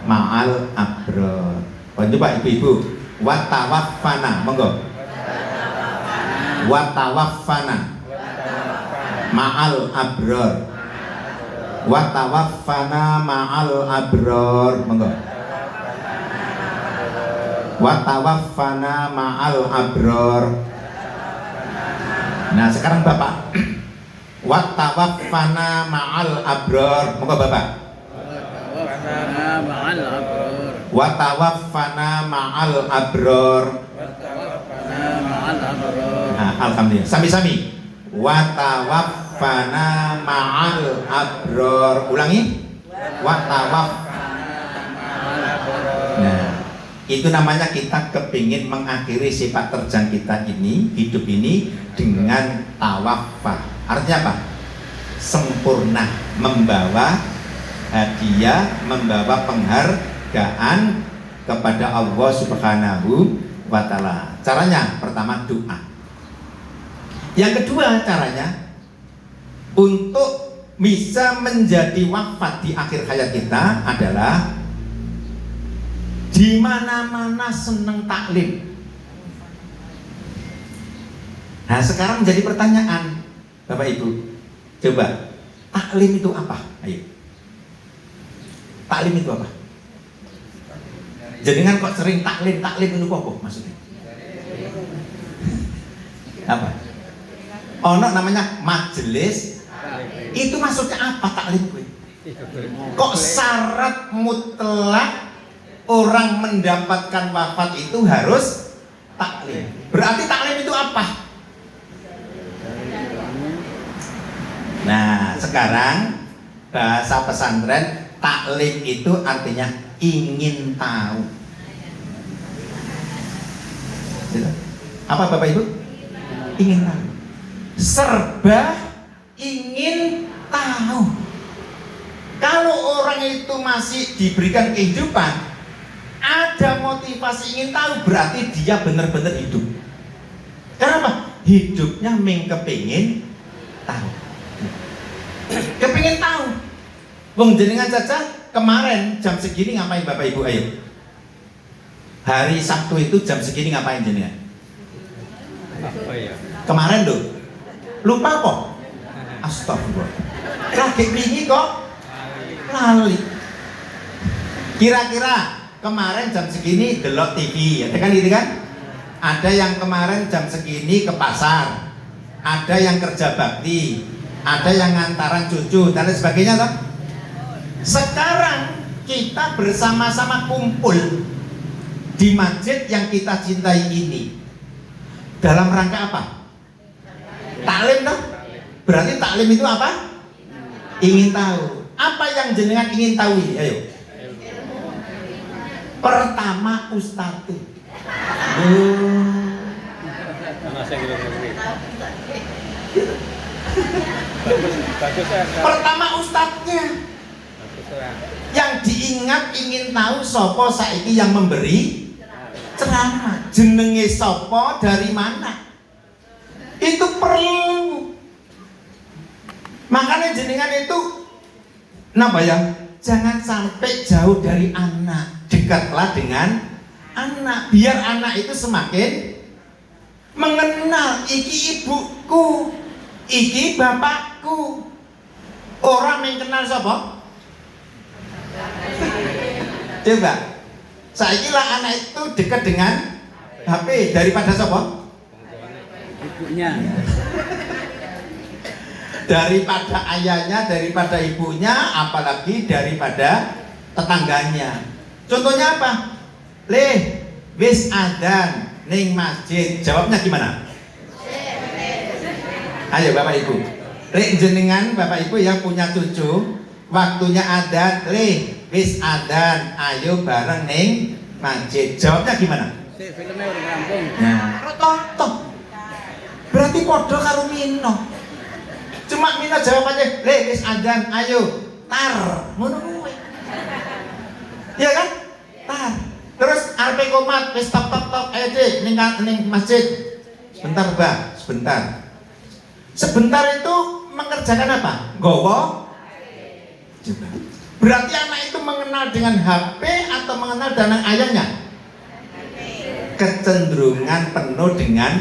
ma'al abrar. Oh, coba ibu-ibu, wattawaffana, monggo. Wattawaffana ma'al abrar. Wattawaffana ma'al abrar, monggo. Wattawaffana ma'al abrar. Nah, sekarang Bapak. Wattawaffana ma'al abrar, monggo Bapak. Wattawaffana ma'al abrar. Wattawaffana ma'al abrar. Wattawaffana ma'al abrar. Nah, alhamdulillah. Sami-sami. Wattawaffana ma'al abrar. Ulangi. Wattawaffana ma'al abrar. Nah, itu namanya kita kepingin mengakhiri sepak terjang kita ini, hidup ini dengan tawaffa. Artinya apa? Sempurna, membawa hadiah, membawa penghargaan kepada Allah Subhanahu wa Ta'ala. Caranya pertama doa. Yang kedua caranya untuk bisa menjadi wafat di akhir hayat kita adalah di mana-mana seneng taklim. Nah, sekarang menjadi pertanyaan, Bapak Ibu, coba taklim itu apa? Ayo. Taklim itu apa? Jenengan kok sering taklim itu apa maksudnya? Apa? Ono namanya majelis. Itu maksudnya apa taklim itu? Kok syarat mutlak orang mendapatkan wafat itu harus taklim? Berarti taklim itu apa? Nah, sekarang bahasa pesantren taklim itu artinya ingin tahu. Apa Bapak Ibu? Ingin tahu. Serba ingin tahu. Kalau orang itu masih diberikan kehidupan, ada motivasi ingin tahu, berarti dia benar-benar hidup. Kenapa? Hidupnya kepingin tahu. Kepingin tahu. Wong jenengan saja kemarin jam segini ngapain Bapak Ibu? Ayo. Hari Sabtu itu jam segini ngapain jenengan? Kemarin loh. Lupa kok? Astagfirullah. Lagi wingi kok lali. Kira-kira kemarin jam segini delok TV, ya kan gitu kan? Ada yang kemarin jam segini ke pasar, ada yang kerja bakti, ada yang ngantaran cucu dan lain sebagainya toh. Sekarang kita bersama-sama kumpul di masjid yang kita cintai ini dalam rangka apa? Taklim toh? Berarti taklim itu apa? Ingin tahu. Apa yang jenengan ingin tahu ini? Ayo. Pertama ustadz. Pertama ustadznya. Yang diingat ingin tahu sopo saiki yang memberi ceramah. Jenenge sopo dari mana? Itu perlu. Makanya jenengan itu kenapa ya? Jangan sampai jauh dari anak, dekatlah dengan anak, biar anak itu semakin mengenal iki ibuku, iki bapakku. Orang yang kenal siapa? Coba, saiki lah anak itu dekat dengan HP daripada siapa? Ibunya. Daripada ayahnya, daripada ibunya, apalagi daripada tetangganya. Contohnya apa? Leh, wis adzan ning masjid. Jawabnya gimana? Ayo Bapak Ibu. Leh jenengan Bapak Ibu yang punya cucu, waktunya adzan, leh wis adzan, ayo bareng ning masjid. Jawabnya gimana? Filmnya udah rampung. Nah, rototo. Berarti podo karo Mino. Cuma Mino jawabannya, "Le wis adzan, ayo tar, ngono kuwi. Iya kan? Tar. Terus arep komat wis tok ning masjid. Sebentar, Mbak, sebentar. Sebentar itu mengerjakan apa? Gowo. Coba. Berarti anak itu mengenal dengan HP atau mengenal dengan ayahnya? Kecenderungan penuh dengan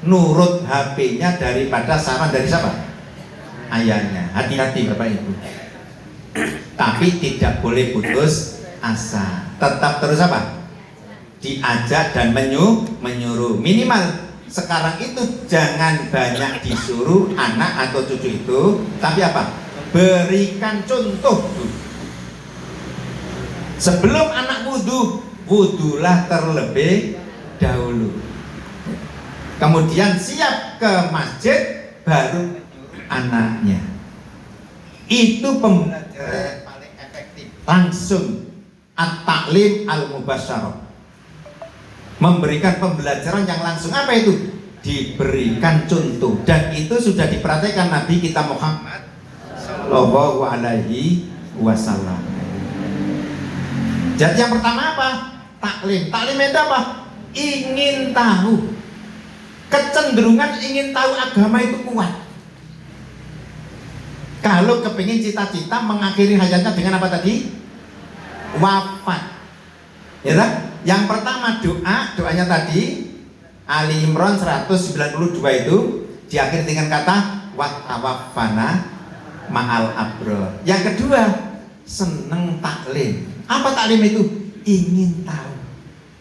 nurut HP-nya daripada saran dari siapa? Ayahnya. Hati-hati Bapak Ibu. Tapi tidak boleh putus asa. Tetap terus apa? Diajak dan menyuruh. Minimal sekarang itu jangan banyak disuruh anak atau cucu itu, tapi apa? Berikan contoh dulu. Sebelum anak wudulah terlebih dahulu. Kemudian siap ke masjid, baru anaknya. Itu pembelajaran paling efektif. Langsung at-ta'lim al-mubasyarah. Memberikan pembelajaran yang langsung. Apa itu? Diberikan contoh. Dan itu sudah diperhatikan Nabi kita Muhammad Sallallahu Alaihi Wasallam. Jadi yang pertama apa? Taklim. Taklim itu apa? Ingin tahu. Kecenderungan ingin tahu agama itu kuat. Kalau kepingin cita-cita mengakhiri hayatnya dengan apa tadi? Wafat. Ya kan? Yang pertama doanya tadi Ali Imran 192 itu diakhiri dengan kata wa tawaffana ma'al abror. Yang kedua, seneng taklim. Apa taklim itu? Ingin tahu.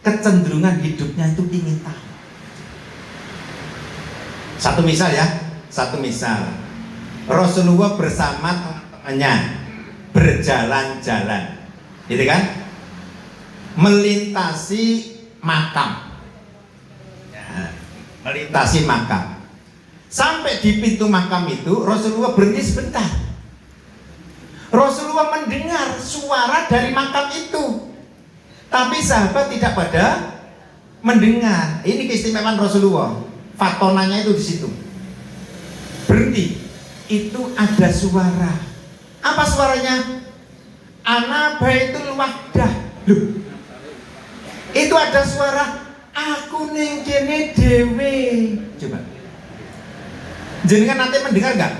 Kecenderungan hidupnya itu ingin tahu. Satu misal ya, satu misal. Rasulullah bersama teman-temannya berjalan-jalan, gitu kan? Melintasi makam, ya, melintasi makam. Sampai di pintu makam itu Rasulullah berhenti sebentar. Rasulullah mendengar suara dari makam itu, tapi sahabat tidak pada mendengar. Ini keistimewaan Rasulullah. Fatonanya itu di situ. Berhenti. Itu ada suara. Apa suaranya? Ana baitul wahdah. Loh. Itu ada suara, aku ning kene dhewe. Coba. Jenengan nanti mendengar enggak?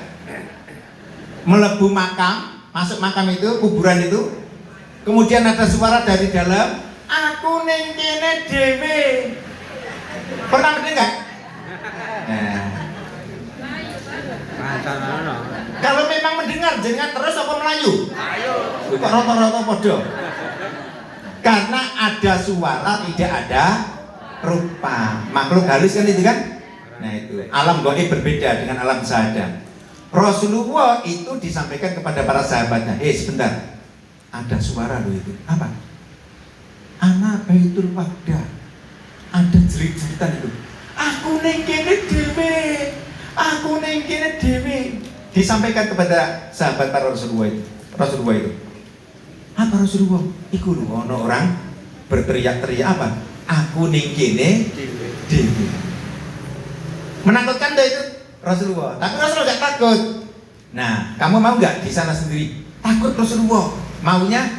Melebu makam, masuk makam itu, kuburan itu. Kemudian ada suara dari dalam, aku ning kene dhewe. Pernah mendengar? Nah. Kalau memang mendengar, jenengan terus apa Melayu? Kok rata-rata podo? Karena ada suara, tidak ada rupa. Makhluk halus kan itu kan? Nah itu, alam gaib berbeda dengan alam sadar. Rasulullah itu disampaikan kepada para sahabatnya, sebentar, ada suara loh itu. Apa? Anak baitul wahdah. Ada jerit-jeritan itu. Aku ning kene dhewe. Aku ning kene dhewe. Disampaikan kepada sahabat para Rasulullah itu. Apa Rasulullah? Iku lho ana orang berteriak-teriak apa? Aku ning kene dhewe. Menakutkan deh itu Rasulullah. Tapi Rasulullah enggak takut. Nah, kamu mau enggak di sana sendiri? Takut Rasulullah. Maunya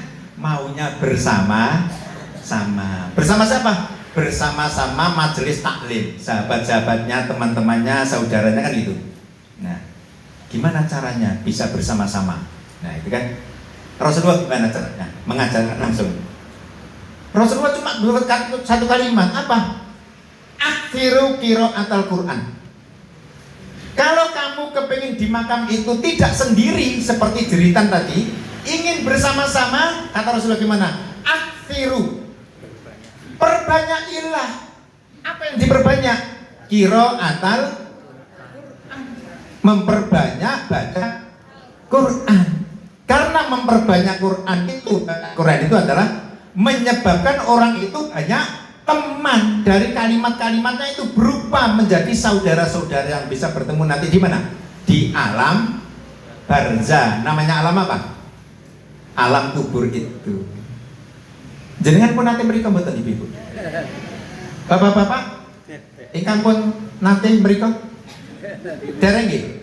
bersama-sama. Bersama siapa? Bersama-sama majelis taklim. Sahabat-sahabatnya, teman-temannya, saudaranya kan gitu. Nah, gimana caranya bisa bersama-sama? Nah, itu kan Rasulullah gimana caranya? Mengajarkan langsung. Rasulullah cuma satu kalimat, apa? Akhiru qiraatul Quran. Kalau kamu kepingin di makam itu tidak sendiri seperti jeritan tadi, ingin bersama-sama, kata Rasulullah gimana? Akhiru. Perbanyailah. Apa yang diperbanyak? Qiraatul, memperbanyak baca Quran. Karena memperbanyak Quran itu adalah menyebabkan orang itu banyak teman. Dari kalimat-kalimatnya itu berupa menjadi saudara-saudara yang bisa bertemu nanti di mana? Di alam barzah. Namanya alam apa? Alam kubur itu. Jenengan pun nanti berikan mboten ibu. Bapak-bapak, ingkang pun nanti berikan. Dereng nggih.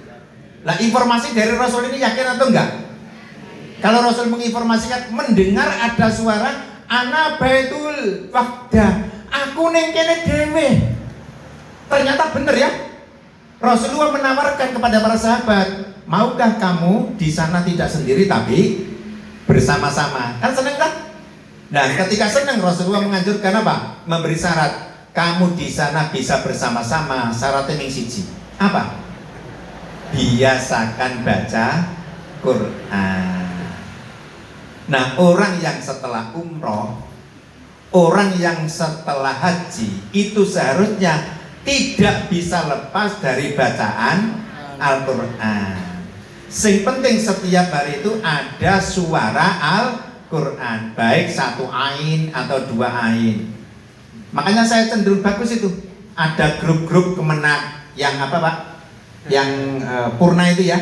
Lah informasi dari Rasul ini yakin atau enggak? Kalau Rasul menginformasikan, mendengar ada suara ana baitul wahda, aku ning kene dhewe. Ternyata benar ya. Rasulullah menawarkan kepada para sahabat, maukah kamu di sana tidak sendiri tapi bersama-sama? Kan seneng kan? Nah, ketika senang Rasulullah menganjurkan apa? Memberi syarat. Kamu di sana bisa bersama-sama. Syaratnya yang siji. Apa? Biasakan baca Quran. Nah, orang yang setelah umroh, orang yang setelah haji, itu seharusnya tidak bisa lepas dari bacaan Al-Quran. Sing penting setiap hari itu ada suara Al-Quran, baik satu ain atau dua ain. Makanya saya cenderung bagus itu. Ada grup-grup kemenak yang apa Pak? Yang purna itu ya.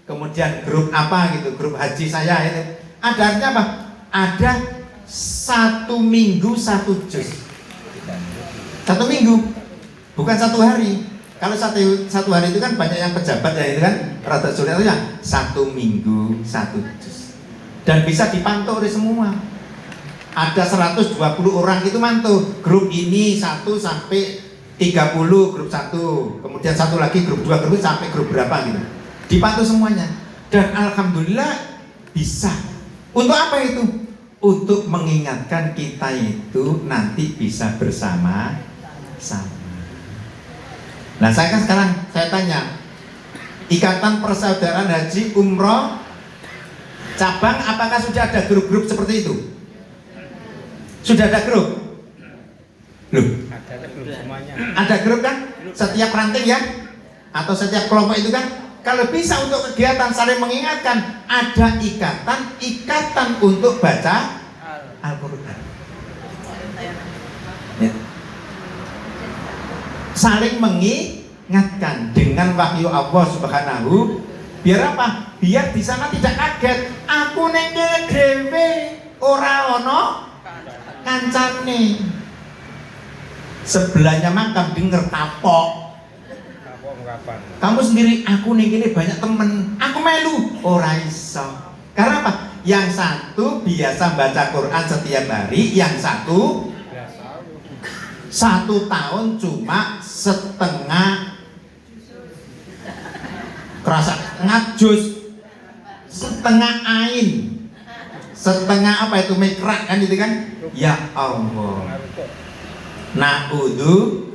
Kemudian grup apa gitu, grup haji saya itu. Ada artinya apa? Ada 1 minggu 1 juz. 1 minggu, bukan 1 hari. Kalau satu hari itu kan banyak yang pejabat ya itu kan rada sulit itu ya. 1 minggu 1 juz. Dan bisa dipantau oleh semua. Ada 120 orang itu mantu. Grup ini 1 sampai 30 grup 1. Kemudian satu lagi grup 2 grup sampai grup berapa gitu. Dipantau semuanya. Dan alhamdulillah bisa. Untuk apa itu? Untuk mengingatkan kita itu nanti bisa bersama-sama. Nah saya kan sekarang saya tanya, Ikatan Persaudaraan Haji Umroh cabang apakah sudah ada grup-grup seperti itu? Sudah ada grup? Loh? Ada grup semuanya. Ada grup kan? Setiap ranting ya? Atau setiap kelompok itu kan? Kalau bisa untuk kegiatan saling mengingatkan, ada ikatan untuk baca Al-Quran. Ya. Saling mengingatkan dengan wahyu Allah Subhanahu. Biar apa? Biar di sana tidak kaget. Aku ning kene dhewe ora ono kancane. Sebelahnya makam denger kapok. Kamu sendiri, aku nih gini banyak temen, aku melu, ora iso. Karena apa? Yang satu biasa baca Quran setiap hari, yang satu 1 tahun cuma setengah kerasa juz, setengah ain, setengah apa itu mikrak kan itu kan? Ya Allah. Na'udzu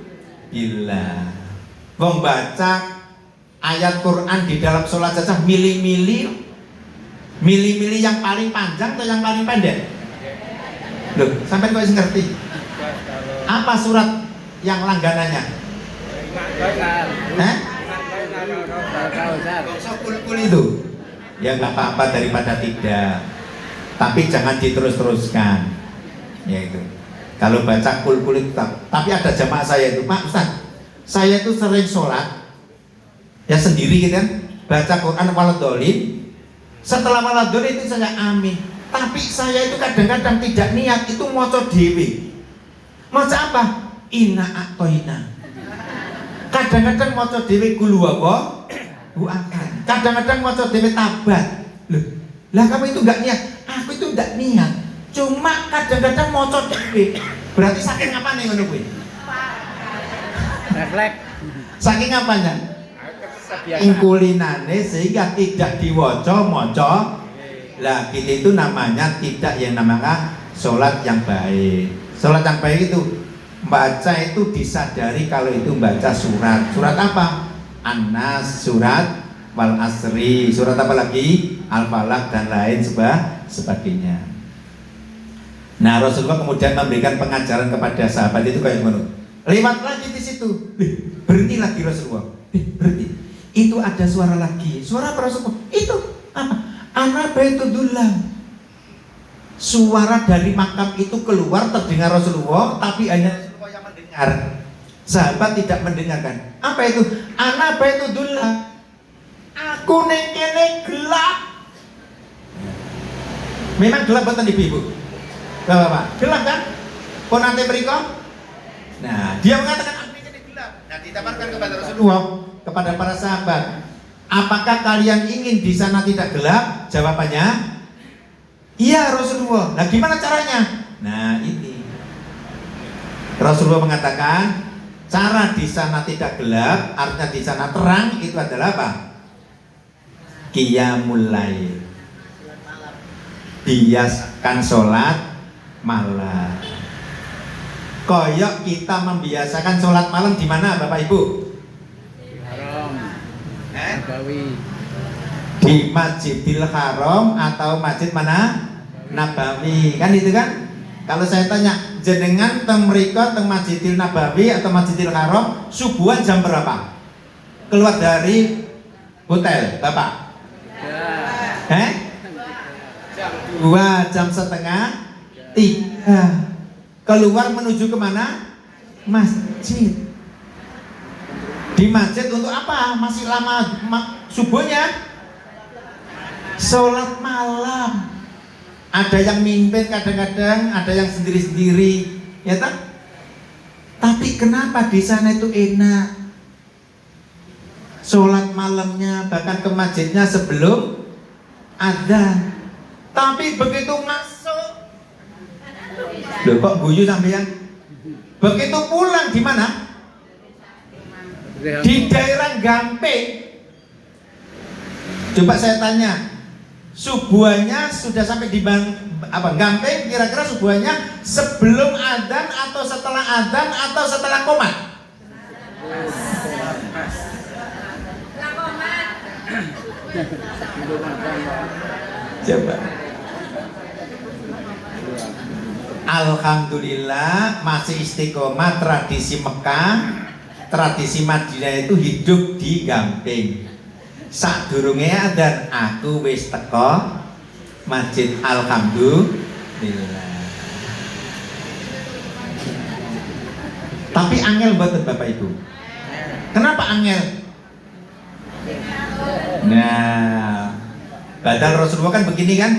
billah. Membaca ayat Quran di dalam sholat saja milih-milih yang paling panjang atau yang paling pendek? Loh, sampai kok ngerti? Apa surat yang langganannya? Kul itu ya nggak apa-apa daripada tidak, tapi jangan diterus-teruskan ya itu. Kalau baca kul itu, tapi ada jamaah saya itu, Pak Ustaz, saya itu sering sholat ya sendiri gitu kan, baca Quran waladhdallin. Setelah waladhdallin itu saya amin. Tapi saya itu kadang-kadang tidak niat, itu maca dhewe. Maca apa? Inna a'toina. Kadang-kadang maca dhewe kul huwallahu ahad. Kadang-kadang maca dhewe tabat. Loh, lah kamu itu enggak niat. Aku itu enggak niat. Cuma kadang-kadang maca dhewe. Berarti saking apa nih ngono kuwi? Refleks. Saking apanya? Ingkulinane sehingga tidak diwaca-maca. Lah gitu itu namanya tidak yang namanya sholat yang baik. Sholat yang baik itu baca itu disadari kalau itu baca surat. Surat apa? An-Nas, surat Wal Asri, surat apa lagi? Al-Falaq dan lain sebagainya. Nah Rasulullah kemudian memberikan pengajaran kepada sahabat itu kayak gimana? Lewat lagi di situ, berhenti lagi Rasulullah. Berhenti. Itu ada suara lagi. Suara apa Rasulullah? Itu apa? Ana baitudullah. Suara dari makam itu keluar terdengar Rasulullah, tapi hanya Rasulullah yang mendengar. Sahabat tidak mendengarkan. Apa itu? Ana baitudullah. Aku ning kene gelap. Memang gelap betul ibu-ibu. Bapak, gelap kan? Pun nanti berikut. Nah, dia mengatakan aku ini gelap. Nah, ditawarkan kepada Rasulullah, kepada para sahabat, apakah kalian ingin di sana tidak gelap? Jawabannya, Iya Rasulullah. Nah gimana caranya? Nah ini Rasulullah mengatakan cara di sana tidak gelap, artinya di sana terang, itu adalah apa? Qiyamul lail. Biasakan sholat malam. Koyok kita membiasakan sholat malam di mana Bapak Ibu? Haram. Nabawi. Di Masjidil Haram atau masjid mana? Nabawi. Kan itu kan? Kalau saya tanya, jenengan teng mriko teng Masjidil Nabawi atau Masjidil Haram subuhan jam berapa? Keluar dari hotel, Bapak? Ya. 2 jam setengah 3. Keluar menuju kemana? Masjid. Di masjid untuk apa? Masih lama subuhnya? Sholat malam. Ada yang mimpin kadang-kadang, ada yang sendiri-sendiri, ya tak? Tapi kenapa di sana itu enak? Sholat malamnya bahkan ke masjidnya sebelum ada. Tapi begitu masuk, loh kok guyu sampeyan? Begitu pulang di mana? Di daerah Gamping. Coba saya tanya, subuhannya sudah sampai di Gamping, kira-kira subuhannya sebelum adzan atau setelah adzan atau setelah qomat? Coba. Alhamdulillah masih istiqomah tradisi Mekah, tradisi Madinah itu hidup di Gamping. Sadurunge adzan aku wis teko masjid. Alhamdulillah. Tapi angel mboten Bapak Ibu. Kenapa angel? Nah, badal Rasulullah kan begini kan?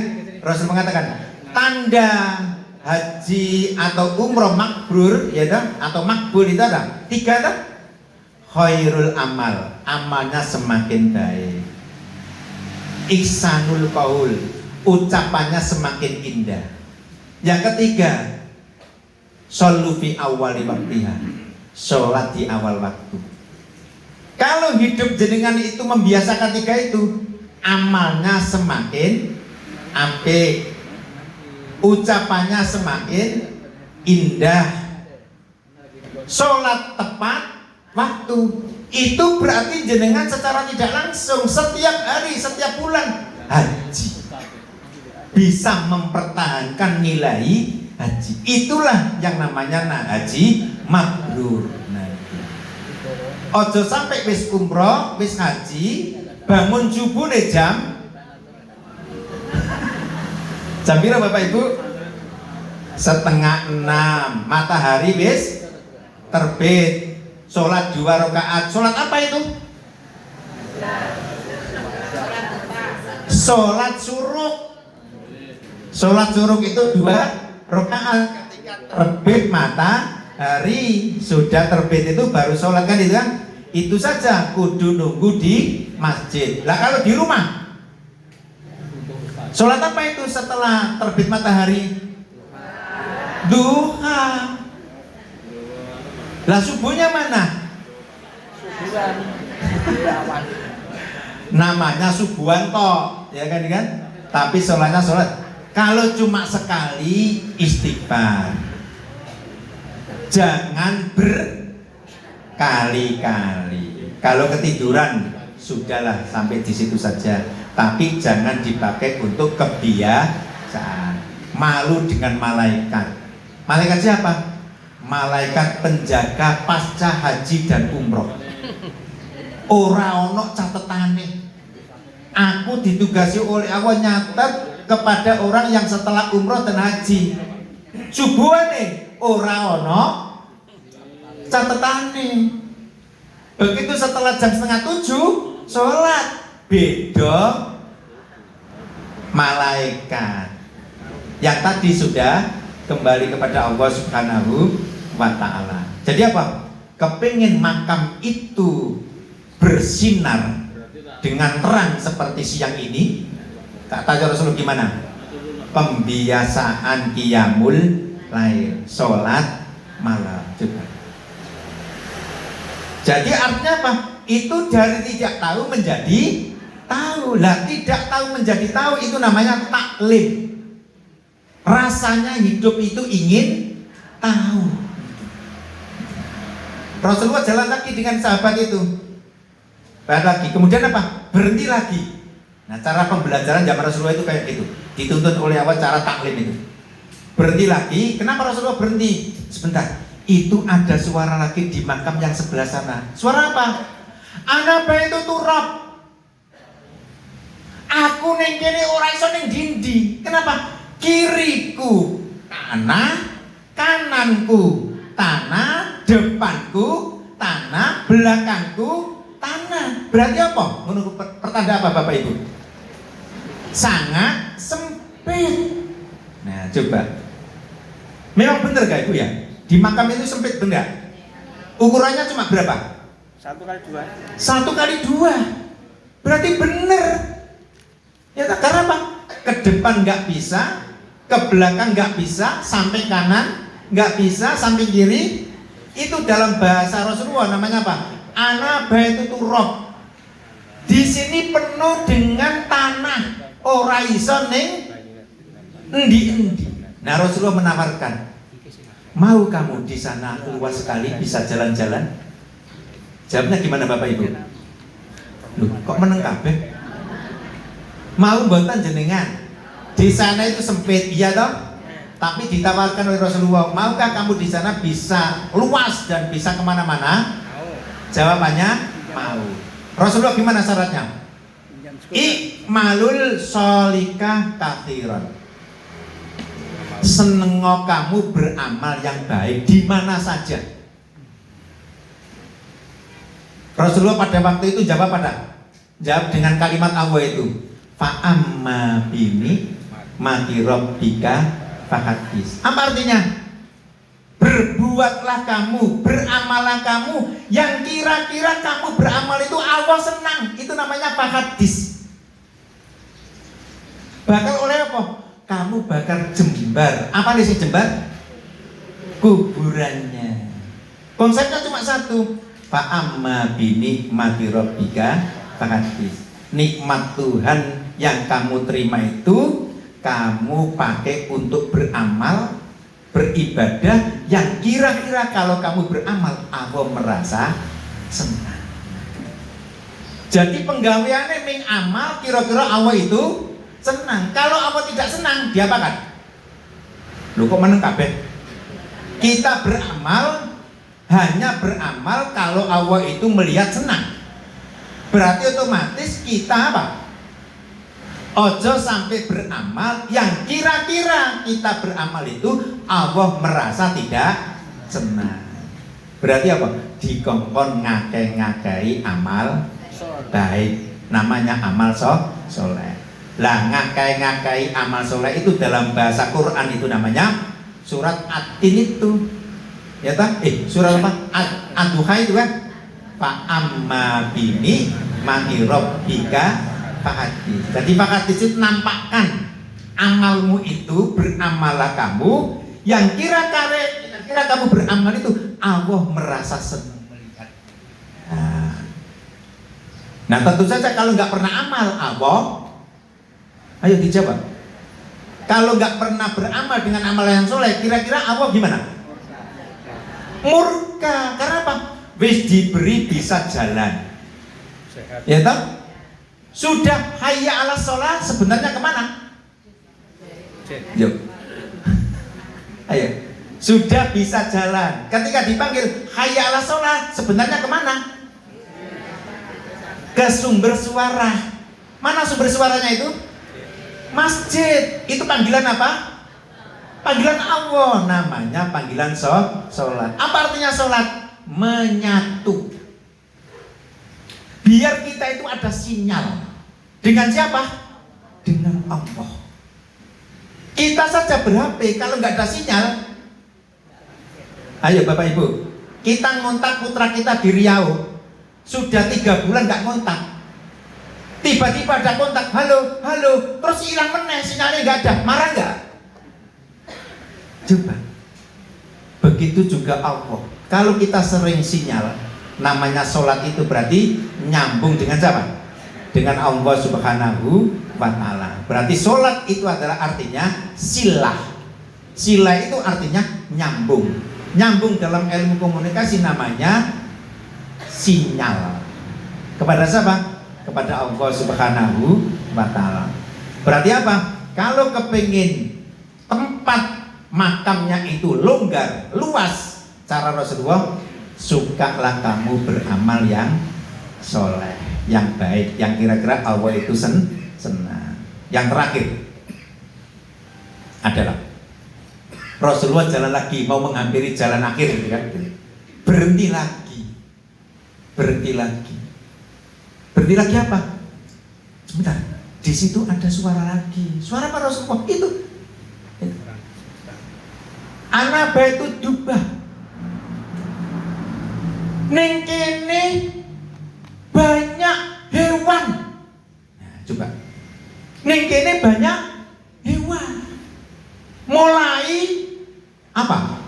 Rasul mengatakan tanda haji atau umroh makbrur, ya kan? Atau makbul itu ada 3 kan? Khairul amal, amalnya semakin baik. Ihsanul qaul, ucapannya semakin indah. Yang ketiga, shollu fi awwali waqtiha, sholat di awal waktu. Kalau hidup jenengan itu membiasakan 3 itu, amalnya semakin apik, ucapannya semakin indah, sholat tepat waktu. Itu berarti jenengan secara tidak langsung setiap hari, setiap bulan haji, bisa mempertahankan nilai haji. Itulah yang namanya haji mabrur. Ojo sampai wis umroh, wis haji, bangun subuh deh jam pira Bapak Ibu? 5:30, matahari wis terbit. Sholat 2 rakaat. Sholat apa itu? Sholat suruk. Sholat suruk itu 2 rakaat. Ketika terbit matahari, sudah terbit itu baru sholat kan itu kan? Itu saja, kudu nunggu di masjid. Lah kalau di rumah, sholat apa itu setelah terbit matahari? Duha. Lah subuhnya mana? Namanya subuhan toh, ya kan? Tapi sholatnya sholat. Kalau cuma sekali istighfar, jangan berkali-kali. Kalau ketiduran sudahlah sampai di situ saja. Tapi jangan dipakai untuk kebiasaan. Malu dengan malaikat. Malaikat siapa? Malaikat penjaga pasca haji dan umroh. Ora ono catetane. Aku ditugasi oleh Allah nyatet kepada orang yang setelah umroh dan haji. Subuhane ora ono catetane. Begitu setelah jam 6:30 sholat, beda malaikat. Yang tadi sudah kembali kepada Allah Subhanahu wa ta'ala. Jadi apa? Kepingin makam itu bersinar dengan terang seperti siang ini. Tak tanya Rasulullah gimana? pembiasaan qiyamul lail, sholat malam. Coba. Jadi artinya apa? Itu dari tidak tahu menjadi tahu. Lah tidak tahu menjadi tahu itu namanya taklim. Rasanya hidup itu ingin tahu. Rasulullah jalan lagi dengan sahabat itu. Lagi. Kemudian apa? Berhenti lagi. Nah, cara pembelajaran zaman Rasulullah itu kayak gitu. Dituntut oleh Allah cara taklim itu. Berhenti lagi. Kenapa Rasulullah berhenti? Sebentar. Itu ada suara lagi di makam yang sebelah sana. Suara apa? Ana baitu turab. Aku ning kene ora iso ning dindi. Kenapa? Kiriku tanah, kananku tanah, depanku tanah, belakangku tanah. Berarti apa? Menurut pertanda apa Bapak Ibu? Sangat sempit. Nah, coba. Memang benar gak Ibu ya? Di makam itu sempit benar. Ukurannya cuma berapa? 1x2. 1x2. Berarti benar. Ya karena apa? Ke depan nggak bisa, ke belakang nggak bisa, sampai kanan nggak bisa, sampai kiri. Itu dalam bahasa Rasulullah namanya apa? Ana baitu turab. Di sini penuh dengan tanah. Ora iso ning endi-endi. Nah, Rasulullah menawarkan, mau kamu di sana luas sekali bisa jalan-jalan? Jawabnya gimana Bapak Ibu? Loh, kok meneng kabeh? Mau mboten jenengan? Di sana itu sempit, iya toh? Tapi ditawarkan oleh Rasulullah, maukah kamu di sana bisa luas dan bisa kemana-mana? Jawabannya mau. Rasulullah gimana syaratnya? Ikmalul sholikah kathiran. Senengo kamu beramal yang baik di mana saja. Rasulullah pada waktu itu jawab dengan kalimat Allah itu, fa'amma bini mati rabbika fahadis. Apa artinya? Berbuatlah kamu, beramallah kamu yang kira-kira kamu beramal itu Allah senang. Itu namanya fahadis. Bakal oleh apa? Kamu bakar jembar. Apa nih si jembar? Kuburannya. Konsepnya cuma satu. Fa'amma bini mati rabbika fahadis. Nikmat Tuhan yang kamu terima itu kamu pakai untuk beramal, beribadah yang kira-kira kalau kamu beramal Allah merasa senang. Jadi penggaweannya ming amal kira-kira Allah itu senang. Kalau Allah tidak senang diapakan? Loh kok meneng kabeh? Kita beramal hanya beramal kalau Allah itu melihat senang. Berarti otomatis kita apa? Ojo sampai beramal yang kira-kira kita beramal itu Allah merasa tidak senang. Berarti apa? Dikongkon ngakai-ngakai amal baik, namanya amal soleh. Lah ngakai-ngakai amal soleh itu dalam bahasa Quran itu namanya surat At-Tin itu. Ya tak? Surat apa? Ad-Duha itu kan? Fa'amma bini mati rabbika fahadis. Jadi fahadis itu nampakkan amalmu itu, beramalah kamu yang kira-kira kamu beramal itu Allah merasa senang melihat. Nah tentu saja kalau nggak pernah amal Allah, ayo dijawab. Kalau nggak pernah beramal dengan amal yang soleh, kira-kira Allah gimana? Murka. Karena apa? Wis diberi bisa jalan. Ya toh? Sudah hayya ala sholat sebenarnya kemana? Yuk. Ayo. Sudah bisa jalan. Ketika dipanggil hayya ala sholat sebenarnya kemana? Ke sumber suara. Mana sumber suaranya itu? Masjid. Itu panggilan apa? Panggilan Allah. Namanya panggilan sholat. Apa artinya sholat? Menyatu. Biar kita itu ada sinyal. Dengan siapa? Dengan Allah. Kita saja ber-HP, kalau nggak ada sinyal, ayo Bapak Ibu, kita ngontak putra kita di Riau, sudah 3 bulan nggak ngontak. Tiba-tiba ada kontak, halo, halo, terus hilang meneh, sinyalnya nggak ada, marah nggak? Coba. Begitu juga Allah. Kalau kita sering sinyal, namanya sholat itu berarti nyambung dengan siapa? Dengan Allah Subhanahu wa Ta'ala. Berarti sholat itu adalah artinya silah. Silah itu artinya nyambung. Nyambung dalam ilmu komunikasi namanya sinyal. Kepada siapa? Kepada Allah Subhanahu wa Ta'ala. Berarti apa? Kalau kepingin tempat makamnya itu longgar, luas, cara Rasulullah, sukalah kamu beramal yang soleh, yang baik, yang kira-kira Allah itu senang. Yang terakhir adalah Rasulullah jalan lagi, mau menghampiri jalan akhir, gitu kan? Berhenti lagi, berhenti lagi, berhenti lagi apa? Sebentar, di situ ada suara lagi, suara apa Rasulullah? Itu. Ana baitu dubah. Ning kene banyak hewan. Nah, coba. Ning kene banyak hewan. Mulai apa?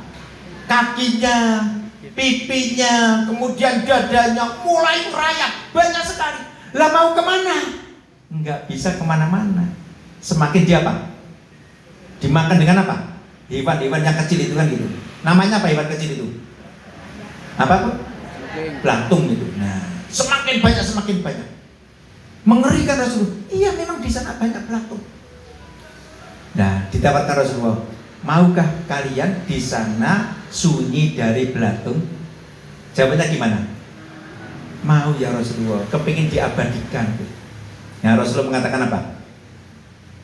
Kakinya, pipinya, kemudian dadanya mulai merayap, banyak sekali. Lah mau kemana? Enggak bisa kemana-mana. Semakin dia apa? Dimakan dengan apa? Hewan-hewan yang kecil itu kan gitu. Namanya apa hewan kecil itu? Apa? Belatung itu. Nah, semakin banyak. Mengerikan Rasulullah. Iya, memang di sana banyak belatung. Nah, ditawarkan Rasulullah, maukah kalian di sana sunyi dari belatung? Jawabannya gimana? Mau ya Rasulullah, kepingin diabadikan. Nah, Rasulullah mengatakan apa?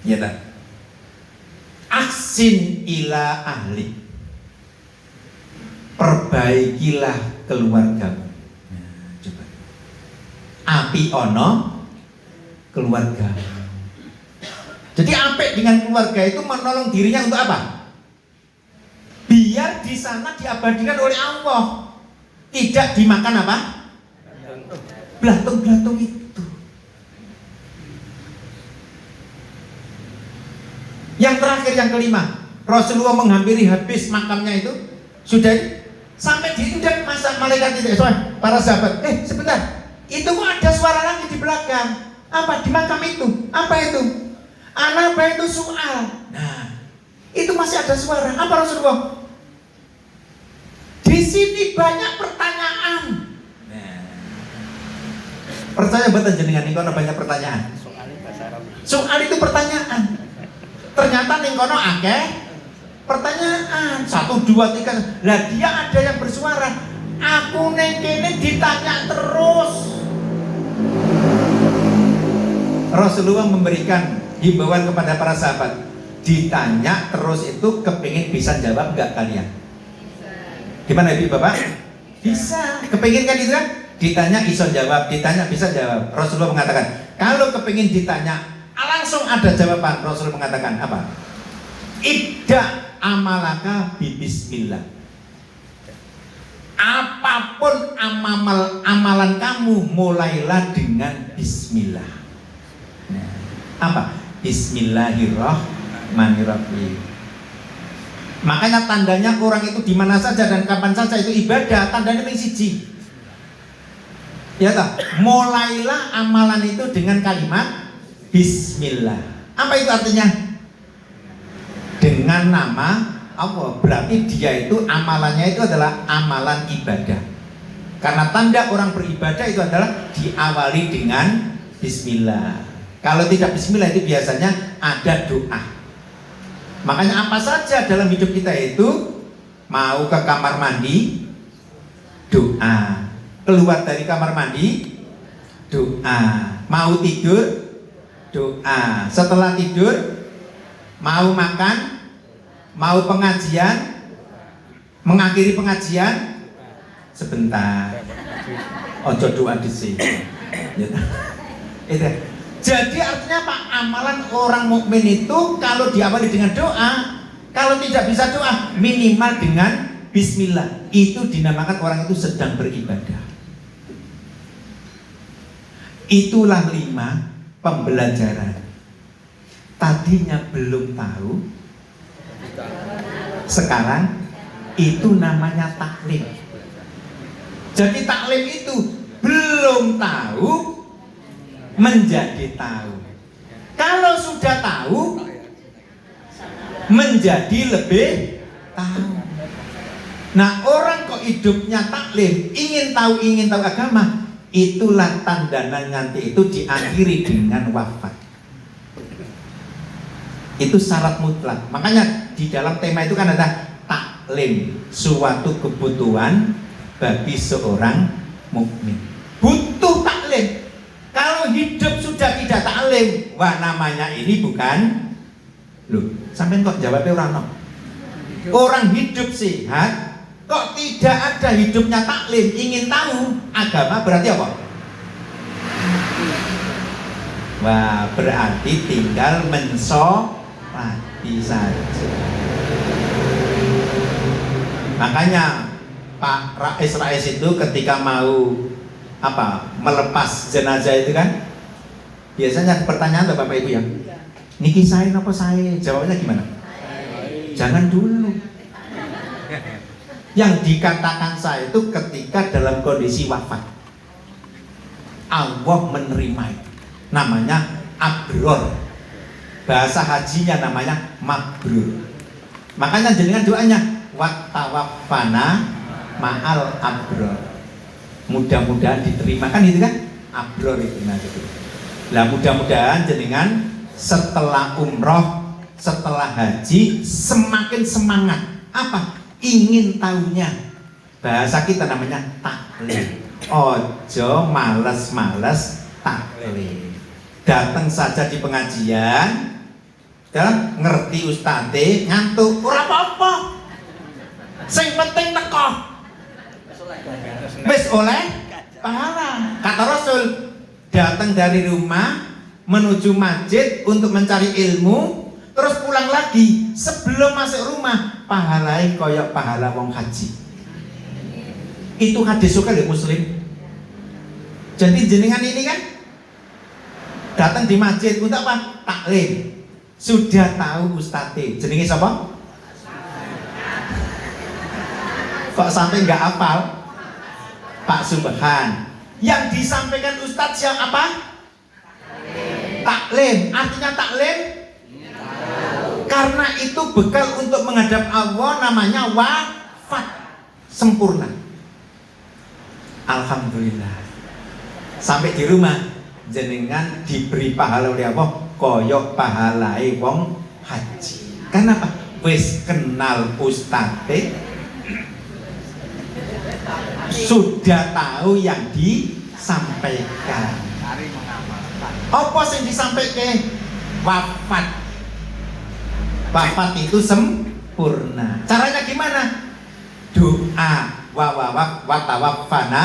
Ya tak? Aksin ila ahli, perbaikilah keluargamu. Nah, coba. Api ono keluarga. Jadi apik dengan keluarga itu menolong dirinya untuk apa? Biar di sana diabadikan oleh Allah, tidak dimakan apa? Belatung-belatung itu. Yang terakhir, yang kelima, Rasulullah menghampiri habis makamnya itu, sudah sampai diundang masa malaikat itu, para sahabat, sebentar, itu kok ada suara lagi di belakang. Apa di makam itu? Apa itu? Anak itu soal. Nah, itu masih ada suara. Apa Rasulullah? Di sini banyak pertanyaan. Nah, percaya betul jenengan ini kono banyak pertanyaan. Soal itu pertanyaan. Ternyata ning kono akeh pertanyaan. 1, 2, 3. Lah dia ada yang bersuara. Aku ning kene ditanya terus. Rasulullah memberikan himbauan kepada para sahabat. Ditanya terus itu kepingin bisa jawab enggak kalian? Gimana Ibu Bapak? Bisa. Kepingin kan itu kan? Ditanya iso jawab, ditanya bisa jawab. Rasulullah mengatakan, kalau kepingin ditanya langsung ada jawaban. Rasul mengatakan apa? Ibda amalaka bismillah. Apapun amalan kamu mulailah dengan bismillah. Nah, apa? Bismillahirrahmanirrahim. Makanya tandanya orang itu di mana saja dan kapan saja itu ibadah, tandanya yang siji. Ya tak? Mulailah amalan itu dengan kalimat bismillah. Apa itu artinya? Dengan nama Allah. Berarti dia itu amalannya itu adalah amalan ibadah. Karena tanda orang beribadah itu adalah diawali dengan bismillah. Kalau tidak bismillah itu biasanya ada doa. Makanya apa saja dalam hidup kita itu, mau ke kamar mandi doa, keluar dari kamar mandi doa, mau tidur doa, setelah tidur, mau makan, mau pengajian, mengakhiri pengajian, sebentar, ojo doa di sini. Itu. Jadi artinya apa? Amalan orang mukmin itu kalau diawali dengan doa, kalau tidak bisa doa, minimal dengan bismillah. Itu dinamakan orang itu sedang beribadah. Itulah 5 pembelajaran. Tadinya belum tahu, sekarang itu namanya taklim. Jadi taklim itu belum tahu menjadi tahu. Kalau sudah tahu menjadi lebih tahu. Nah, orang kok hidupnya taklim, ingin tahu agama, itulah tandanya nanti itu diakhiri dengan wafat. Itu syarat mutlak. Makanya di dalam tema itu kan ada taklim, suatu kebutuhan bagi seorang mukmin. Butuh taklim. Kalau hidup sudah tidak taklim, wah namanya ini bukan. Loh, sampai kok jawabnya orang no? Orang hidup sehat, kok tidak ada hidupnya taklim, ingin tahu agama, berarti apa? Wah, berarti tinggal mensolati saja. Makanya Pak Rais itu ketika mau melepas jenazah itu kan, biasanya pertanyaan tuh Bapak Ibu ya, niki saya apa saya? Jawabnya gimana? Jangan dulu. Yang dikatakan saya itu ketika dalam kondisi wafat, Allah menerima itu. Namanya abror. Bahasa hajinya namanya mabrur. Makanya jenengan doanya wattawaffana ma'al abror. Mudah-mudahan diterima, kan itu kan abror itu. Nah gitu. Lah mudah-mudahan jenengan setelah umroh, setelah haji semakin semangat. Apa? Ingin tahunya. Bahasa kita namanya taklim. Ojo males-males taklim. Datang saja di pengajian, dan ngerti ustadz ngantuk, ora apa-apa. Sing penting teko. Wis oleh pahala. Kata Rasul, datang dari rumah menuju masjid untuk mencari ilmu, terus pulang lagi, sebelum masuk rumah pahalai koyok pahala wong haji. Itu hadis suka ya Muslim. Jadi jenengan ini kan datang di masjid untuk apa? Taklim. Sudah tahu ustadz jenenge siapa? Kok sampai nggak hafal? Pak Subhan. Yang disampaikan ustadz siapa? Taklim. Artinya taklim karena itu bekal untuk menghadap Allah, namanya wafat sempurna. Alhamdulillah. Sampai di rumah jenengan diberi pahala oleh Allah koyok pahalai wong haji. Kenapa? Wis kenal ustadz, sudah tahu yang disampaikan. Apa yang disampaikan? Wafat. Wafat itu sempurna. Caranya gimana? Doa watawaffana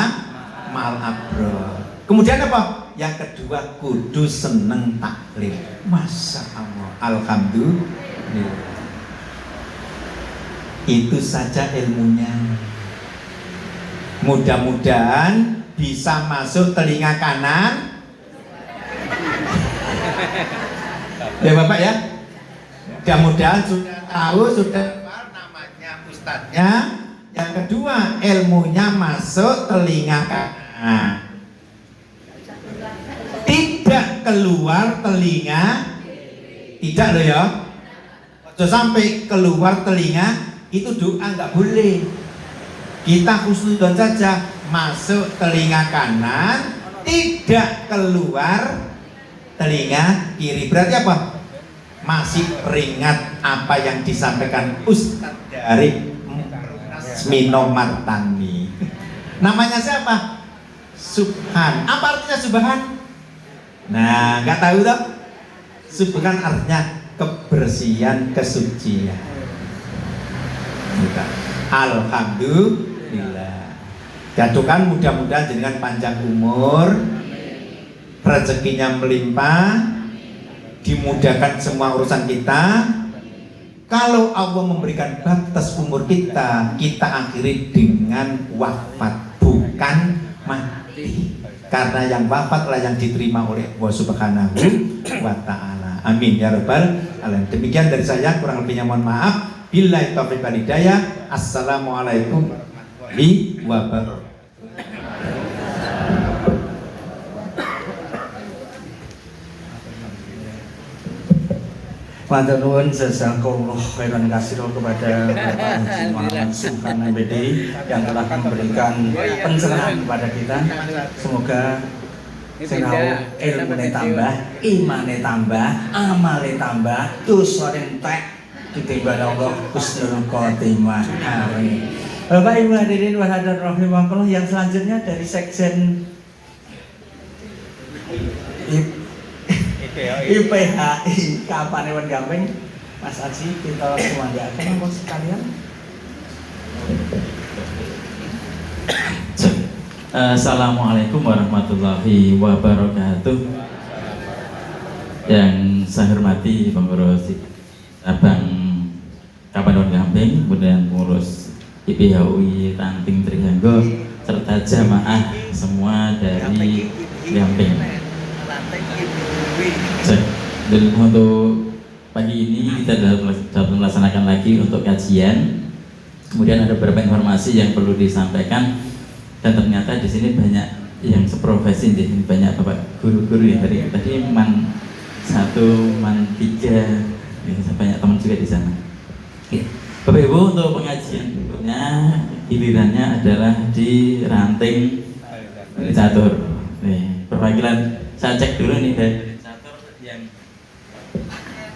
mal abror. Kemudian apa? Yang kedua kudu seneng taklim. Masya Allah, alhamdulillah. Itu saja ilmunya. Mudah-mudahan bisa masuk telinga kanan. Ya Bapak ya. Mudah-mudahan sudah tahu, sudah namanya ustadznya. Yang kedua ilmunya masuk telinga kanan. Tidak keluar telinga, tidak loh ya. Kalau sampai keluar telinga itu doa nggak boleh. Kita husnudzon saja, masuk telinga kanan, tidak keluar telinga kiri. Berarti apa? Masih ingat apa yang disampaikan Ustadz dari Mino Martani. Namanya siapa? Subhan. Apa artinya Subhan? Nah, nggak tahu dong. Subhan artinya kebersihan, kesucian. Alhamdulillah. Jatuhkan mudah-mudahan dengan panjang umur, rezekinya melimpah, dimudahkan semua urusan kita. Kalau Allah memberikan batas umur kita, kita akhiri dengan wafat, bukan mati. karena yang wafatlah yang diterima oleh Allah Subhanahu wa Ta'ala. Amin ya rabbal alamin. Demikian dari saya, kurang lebihnya mohon maaf. Billahi taufiq wal hidayah. Assalamualaikum warahmatullahi wabarakatuh. Matur nuwun jazakallahu khairan katsira kepada Bapak Haji Muhammad Subhan MPD yang telah memberikan pencerahan kepada kita. Semoga sinau ilmune tambah, imane tambah, amale tambah, dosa entek ditimbang Allah husnul khotimah. Amin. Bapak Ibu hadirin wa hadirat rahimakumullah, yang selanjutnya dari Sekjen IPHI Kapanewan Gamping, Mas Aji, kita semuanya akan sekalian. Assalamualaikum warahmatullahi wabarakatuh. Yang saya hormati pengurus cabang Kapanewan Gamping, kemudian pengurus IPHI Ranting Trihanggo, serta jamaah semua dari Gamping. Dan untuk pagi ini kita dapat melaksanakan lagi untuk kajian. Kemudian ada beberapa informasi yang perlu disampaikan, dan ternyata di sini banyak yang seprofesi, di sini banyak bapak guru-guru yang dari tadi man 1, man 3, ya, banyak teman juga di sana. Bapak Ibu, untuk pengajian berikutnya gilirannya adalah di Ranting Catur. Perwakilan saya cek dulu nih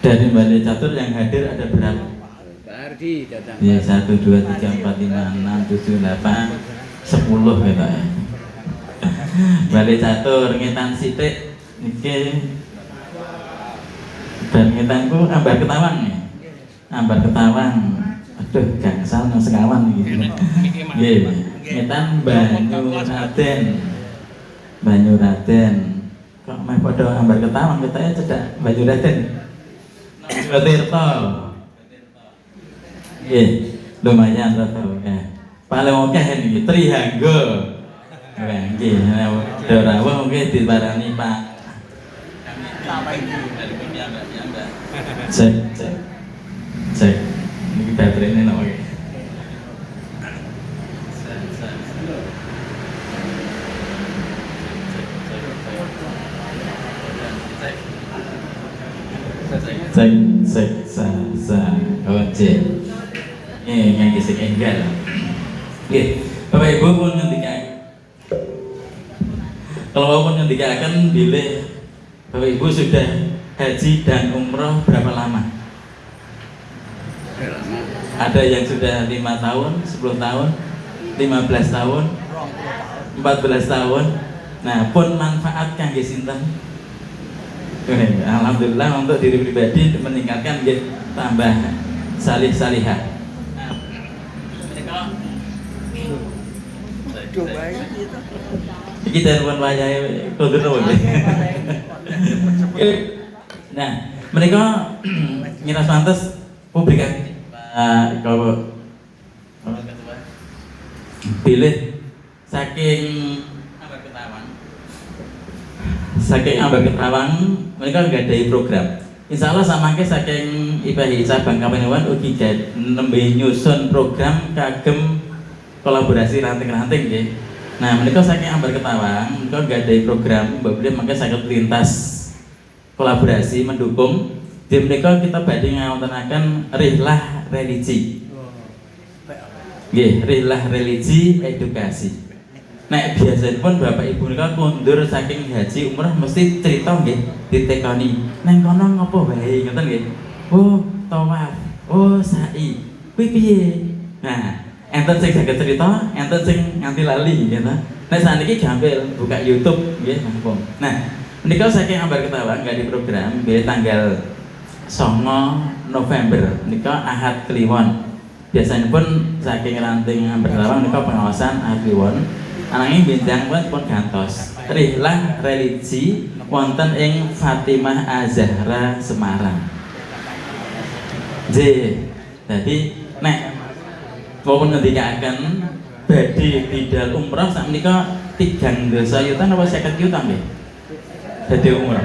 dari Balai Catur yang hadir ada berapa? Pak Ardi datang. Ya, 1, 2, 3, 4, 5, 6, 7, 8, 10 gitu ya. Balai Catur ngetan sitik niki dan ngetanku Ambar Ketawang ya. Ambar Ketawang. Aduh, gangsal nang sekawan gitu. Nggih. Ngetan Banyuraden. Kok meh padha Ambar Ketawang ketake cedak Banyuraden. Tirto. Nggih, lumayan to ya. Paling akeh niki Trihanggo. Nggih, ora wong nggih diparani Pak. Cek. Niki baterainya napa iki? Cek. Yang kisik enggal. Nggih, Bapak Ibu pun ngendikaken. Kalau pun ngendikaken bilih Bapak Ibu sudah haji dan umroh berapa lama? Ada yang sudah 5 tahun, 10 tahun, 15 tahun, 14 tahun. Nah, pun manfaat kangge sinten? Alhamdulillah untuk diri pribadi meningkatkan tambah salih-salihah. Iki telepon wayahe kondur nopo. Nah, mereka ngira pantes publikasi kalau pilih saking Ambar Ketawang mereka nggak ada program. Insya Allah sama ke saking IPHI cabang Kapanewan ugi nembe nyusun program kagem kolaborasi ranting-ranting ya. Nah, mereka saking Ambar Ketawang mereka nggak ada program, babnya makanya sakit lintas kolaborasi mendukung. Di mereka kita badhe ngawontenaken rihlah religi. Nggih, rihlah religi edukasi. Nek biasanya pun Bapak Ibu mereka kondur saking haji umrah mesti cerita nggih ditekoni. Neng kono ngopo wae ngoten nggih. Oh, tawaf. Oh, sa'i. Kuwi piye? Nah, enten sing saged cerita, enten sing nganti lali gitu. Nek saniki gampil buka YouTube nggih mangko. Nah, menika saking Ambar Ketawang enggak di program bilih tanggal 9 November menika Ahad Kliwon. Biasanya pun saking Ranting Ambar Ketawang menika pengawasan Ahad Kliwon. Ananging bintang pun gantos. Rihlah religi wonten ing Fatimah Az-Zahra Semarang. Jadi nek wong ngendikaken badhe bidal umrah sak menika 3 yutan apa 50 yutan nggih. Dadi umroh.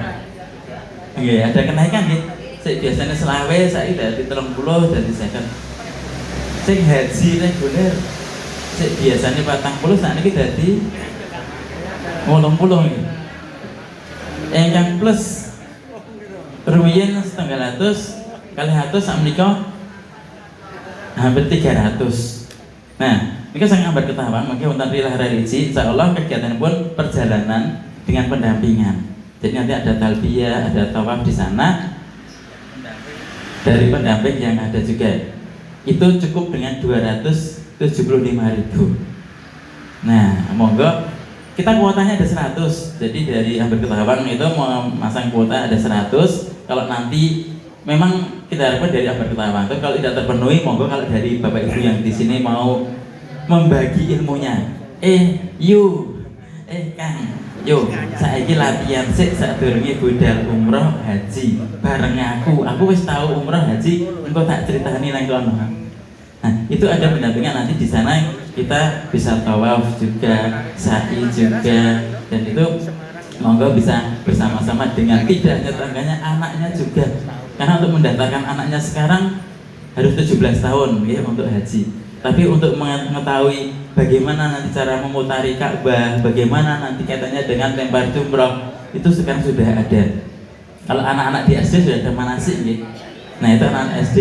Nggih, ada kenaikan nggih. Sik biasanya selawe saiki dadi 30 dadi 50. Sing haji reguler sik biasanya 40 sakniki dadi 80 nggih. Ingkang plus rumiyin 100 kali 100 sakmenika hampir 300. Nah, ini kan sangat berketahuan, maka untuk rilah religi, insyaallah kegiatan pun perjalanan dengan pendampingan. Jadi nanti ada talbiyah, ada tawaf di sana dari pendamping yang ada juga. Itu cukup dengan 275.000. Nah, monggo kita kuotanya ada 100. Jadi dari hampir ketahuan itu mau masang kuota ada 100. Kalau nanti memang kita harapkan dari Ambar Ketawang. Tapi kalau tidak terpenuhi, monggo kalau dari Bapak Ibu yang di sini mau membagi ilmunya. Kang, saiki latihan sik sadurunge budal umroh haji bareng aku. Aku wis tahu umroh haji, engko tak critani nang kono. Nah, itu ada pendampingan nanti di sana kita bisa tawaf juga, sa'i juga, dan itu monggo bisa bersama-sama dengan tidak hanya tetangganya, anaknya juga. Karena untuk mendaftarkan anaknya sekarang harus 17 tahun ya untuk haji. Tapi untuk mengetahui bagaimana nanti cara memutari Ka'bah, bagaimana nanti kaitannya dengan lempar jumroh, itu sekarang sudah ada. Kalau anak-anak di SD sudah ada manasik ya. Nah, itu anak SD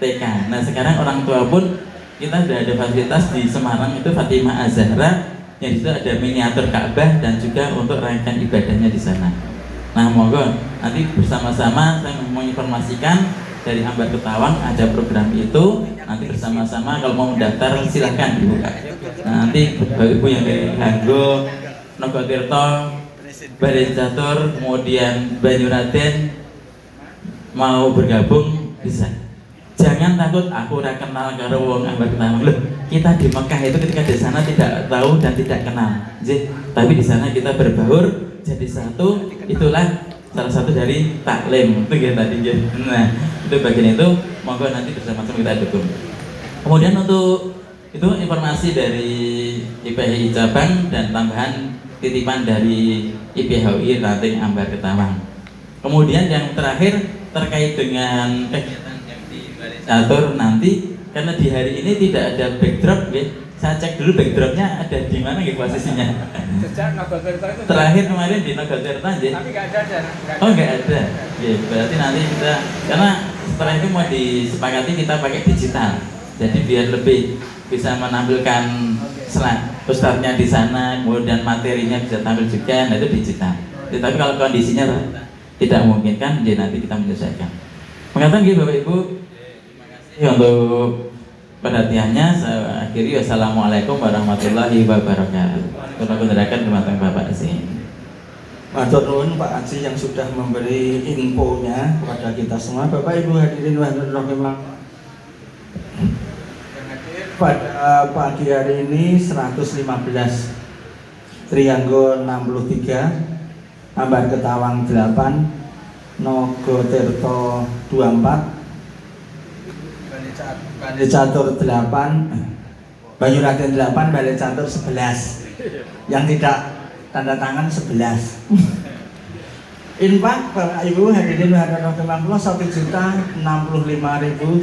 TK. Nah, sekarang orang tua pun kita sudah ada fasilitas di Semarang itu Fatimah Az-Zahra, yang di situ ada miniatur Ka'bah dan juga untuk rangkaian ibadahnya di sana. Nah, monggo nanti bersama-sama saya menginformasikan dari Ambar Ketawang ada program itu. Nanti bersama-sama kalau mau mendaftar silahkan dibuka. Nah, nanti Bapak Ibu yang dari Hanggo, Nogotirto, Balai Catur, kemudian Banyuraden mau bergabung bisa. Jangan takut aku ora kenal karo wong Ambar Ketawang. Loh, kita di Mekah itu ketika di sana tidak tahu dan tidak kenal. Tapi di sana kita berbaur jadi satu, itulah salah satu dari taklim itu kita tadi. Nah, itu bagian itu monggo nanti bersama-sama kita dukung. Kemudian untuk itu informasi dari IPHI Cabang dan tambahan titipan dari IPHI Ranting Ambar Ketawang. Kemudian yang terakhir terkait dengan kegiatan yang di Balai Catur nanti, karena di hari ini tidak ada backdrop ya. Saya cek dulu backdropnya ada di mana gitu posisinya. Sejak Nogotirto itu Terakhir kemarin di Nogotirto aja. tapi nggak ada. Oh, nggak ada. Ya, berarti nanti kita, karena setelah itu mau disepakati kita pakai digital. Jadi biar lebih bisa menampilkan ustadznya di sana, kemudian materinya bisa tampil juga, nah itu digital. Tapi kalau kondisinya tidak memungkinkan, ya nanti kita menyesuaikan. Mengatakan gitu Bapak Ibu, terima kasih untuk perhatiannya. Saya akhiri, wassalamualaikum warahmatullahi wabarakatuh. Kita kendarakan kematang Bapak di sini. Matur nuwun Pak Haji yang sudah memberi infonya kepada kita semua. Bapak Ibu hadirin rahimah. Pada pagi hari ini 115, Trianggo 63, Ambar Ketawang 8, Nogotirto 24, Balai Catur 8, Banyuraden 8, Balai Catur 11. Yang tidak tanda tangan 11. Infak Bapak Ibu hadirin hadirat rahimakumullah 1.065.000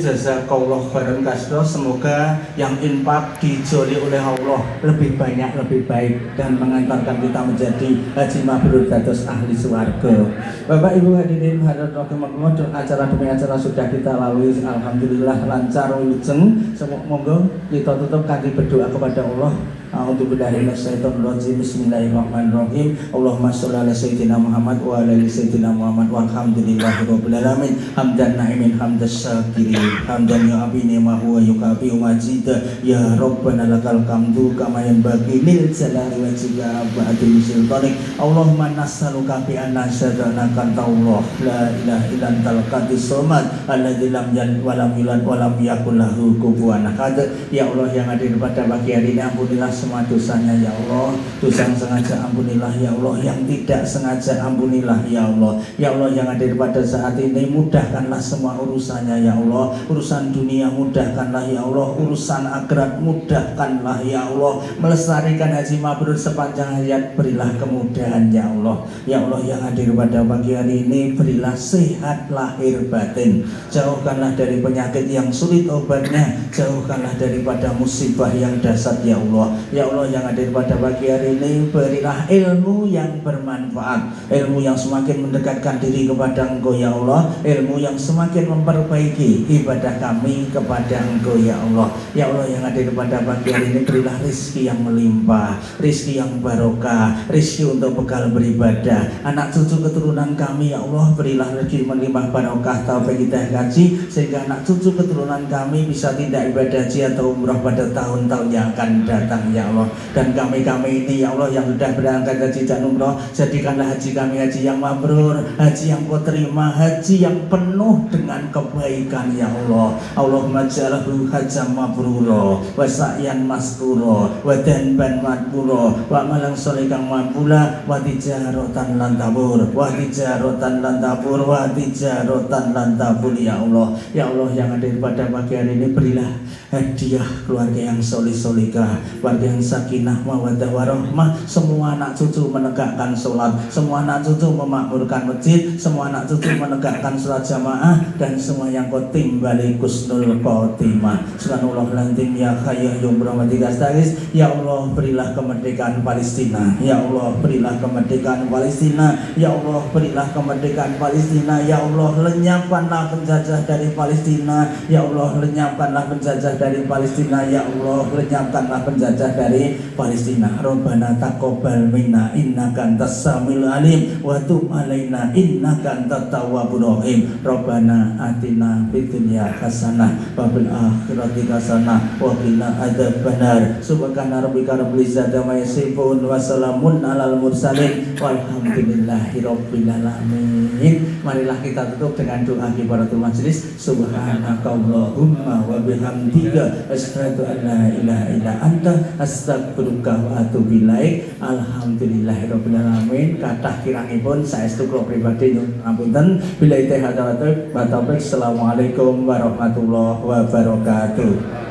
jazakallah khairan kasdo. Semoga yang infak dijoli oleh Allah lebih banyak lebih baik dan mengantarkan kita menjadi haji mabrur dados ahli swarga. Bapak Ibu hadirin hadirat rahimakumullah, acara demi acara sudah kita lalui, alhamdulillah lancar wilujeng. Semoga kita tutup kanthi berdoa kepada Allah. A'udzubillahi minasyaitonir rajim. Bismillahirrahmanirrahim. Allahumma sholli ala sayyidina Muhammad wa ala ali sayyidina Muhammad walhamdulillahirabbil alamin. Hamdan na'imin hamdas syakirin. Hamdan yu'abini ma huwa yukafi majid. Ya Rabbana lakal hamdu kama yanbaghi lil jalali wajhika ba'dil sultanik. Allahumma nas'aluka bi anna syadana Allah la ilaha illa antal qadis somad alladzi lam yalid wa lam yulad wa lam yakul lahu kufuwan ahad. Ya Allah yang hadir pada pagi hari ini, ampunilah semua dosanya ya Allah. Dosa yang sengaja ampunilah ya Allah, yang tidak sengaja ampunilah ya Allah. Ya Allah, yang hadir pada saat ini mudahkanlah semua urusannya ya Allah. Urusan dunia mudahkanlah ya Allah, urusan akhirat mudahkanlah ya Allah. Melestarikan haji mabrur sepanjang hayat berilah kemudahan ya Allah. Ya Allah, yang hadir pada pagi hari ini berilah sehat lahir batin. Jauhkanlah dari penyakit yang sulit obatnya, jauhkanlah daripada musibah yang dahsyat ya Allah. Ya Allah, yang hadir pada pagi hari ini berilah ilmu yang bermanfaat, ilmu yang semakin mendekatkan diri kepada Engkau ya Allah, ilmu yang semakin memperbaiki ibadah kami kepada Engkau ya Allah. Ya Allah, yang hadir pada pagi hari ini berilah rizki yang melimpah, rizki yang barokah, rizki untuk bekal beribadah. Anak cucu keturunan kami ya Allah, berilah rezeki melimpah barokah taufik hidayah kaji, sehingga anak cucu keturunan kami bisa tidak ibadah haji atau umrah pada tahun-tahun yang akan datang ya Allah. Dan kami ini ya Allah yang sudah berangkat haji dan umrah, jadikanlah haji kami haji yang mabrur, haji yang kau terima, haji yang penuh dengan kebaikan ya Allah. Allahumma ja'alhu hajjam mabrura wa sa'yan maskura wa danban madbura wa malang solikang mabula wa tijaratan lan tabur wa tijaratan lan tabur wa tijaratan lan tabur ya Allah. Ya Allah, yang hadir pada pagi hari ini berilah hadiah keluarga yang solih-solihah, keluarga yang sakinah mawaddah warahmah. Semua anak cucu menegakkan sholat, semua anak cucu memakmurkan masjid, semua anak cucu menegakkan sholat jamaah, dan semua yang kau timbali kusnul khotimah. Subhanallahirrahmanirrahim ya hayyu ya rahmatika astaghis. Ya Allah, berilah kemerdekaan Palestina. Ya Allah, berilah kemerdekaan Palestina. Ya Allah, berilah kemerdekaan Palestina. Ya Allah, lenyapkanlah penjajah dari Palestina. Ya Allah, lenyapkanlah penjajah dari Palestina. Ya Allah, lenyapkanlah penjajah dari Palestina. Rabbana taqabbal minna innaka antas samiul alim wa tub alaina innaka antat tawwabur rahim. Rabbana atina fid dunya hasanah wa fil akhirati hasanah wa qina adzabannar. Subhana rabbika rabbil izzati amma yasifun wa salamun alal mursalin walhamdulillahi rabbil alamin. Marilah kita tutup dengan doa kifaratul majelis. Subhanakallahumma wa bihamdika asyhadu an la ilaha illa anta astaghfiruka wa atubu ilaik. Alhamdulillahirabbil alamin. Kathah kirangipun saestu kula pribadi nyuwun ngapunten. Billahi taufiq wa taufik. Assalamualaikum warahmatullahi wabarakatuh.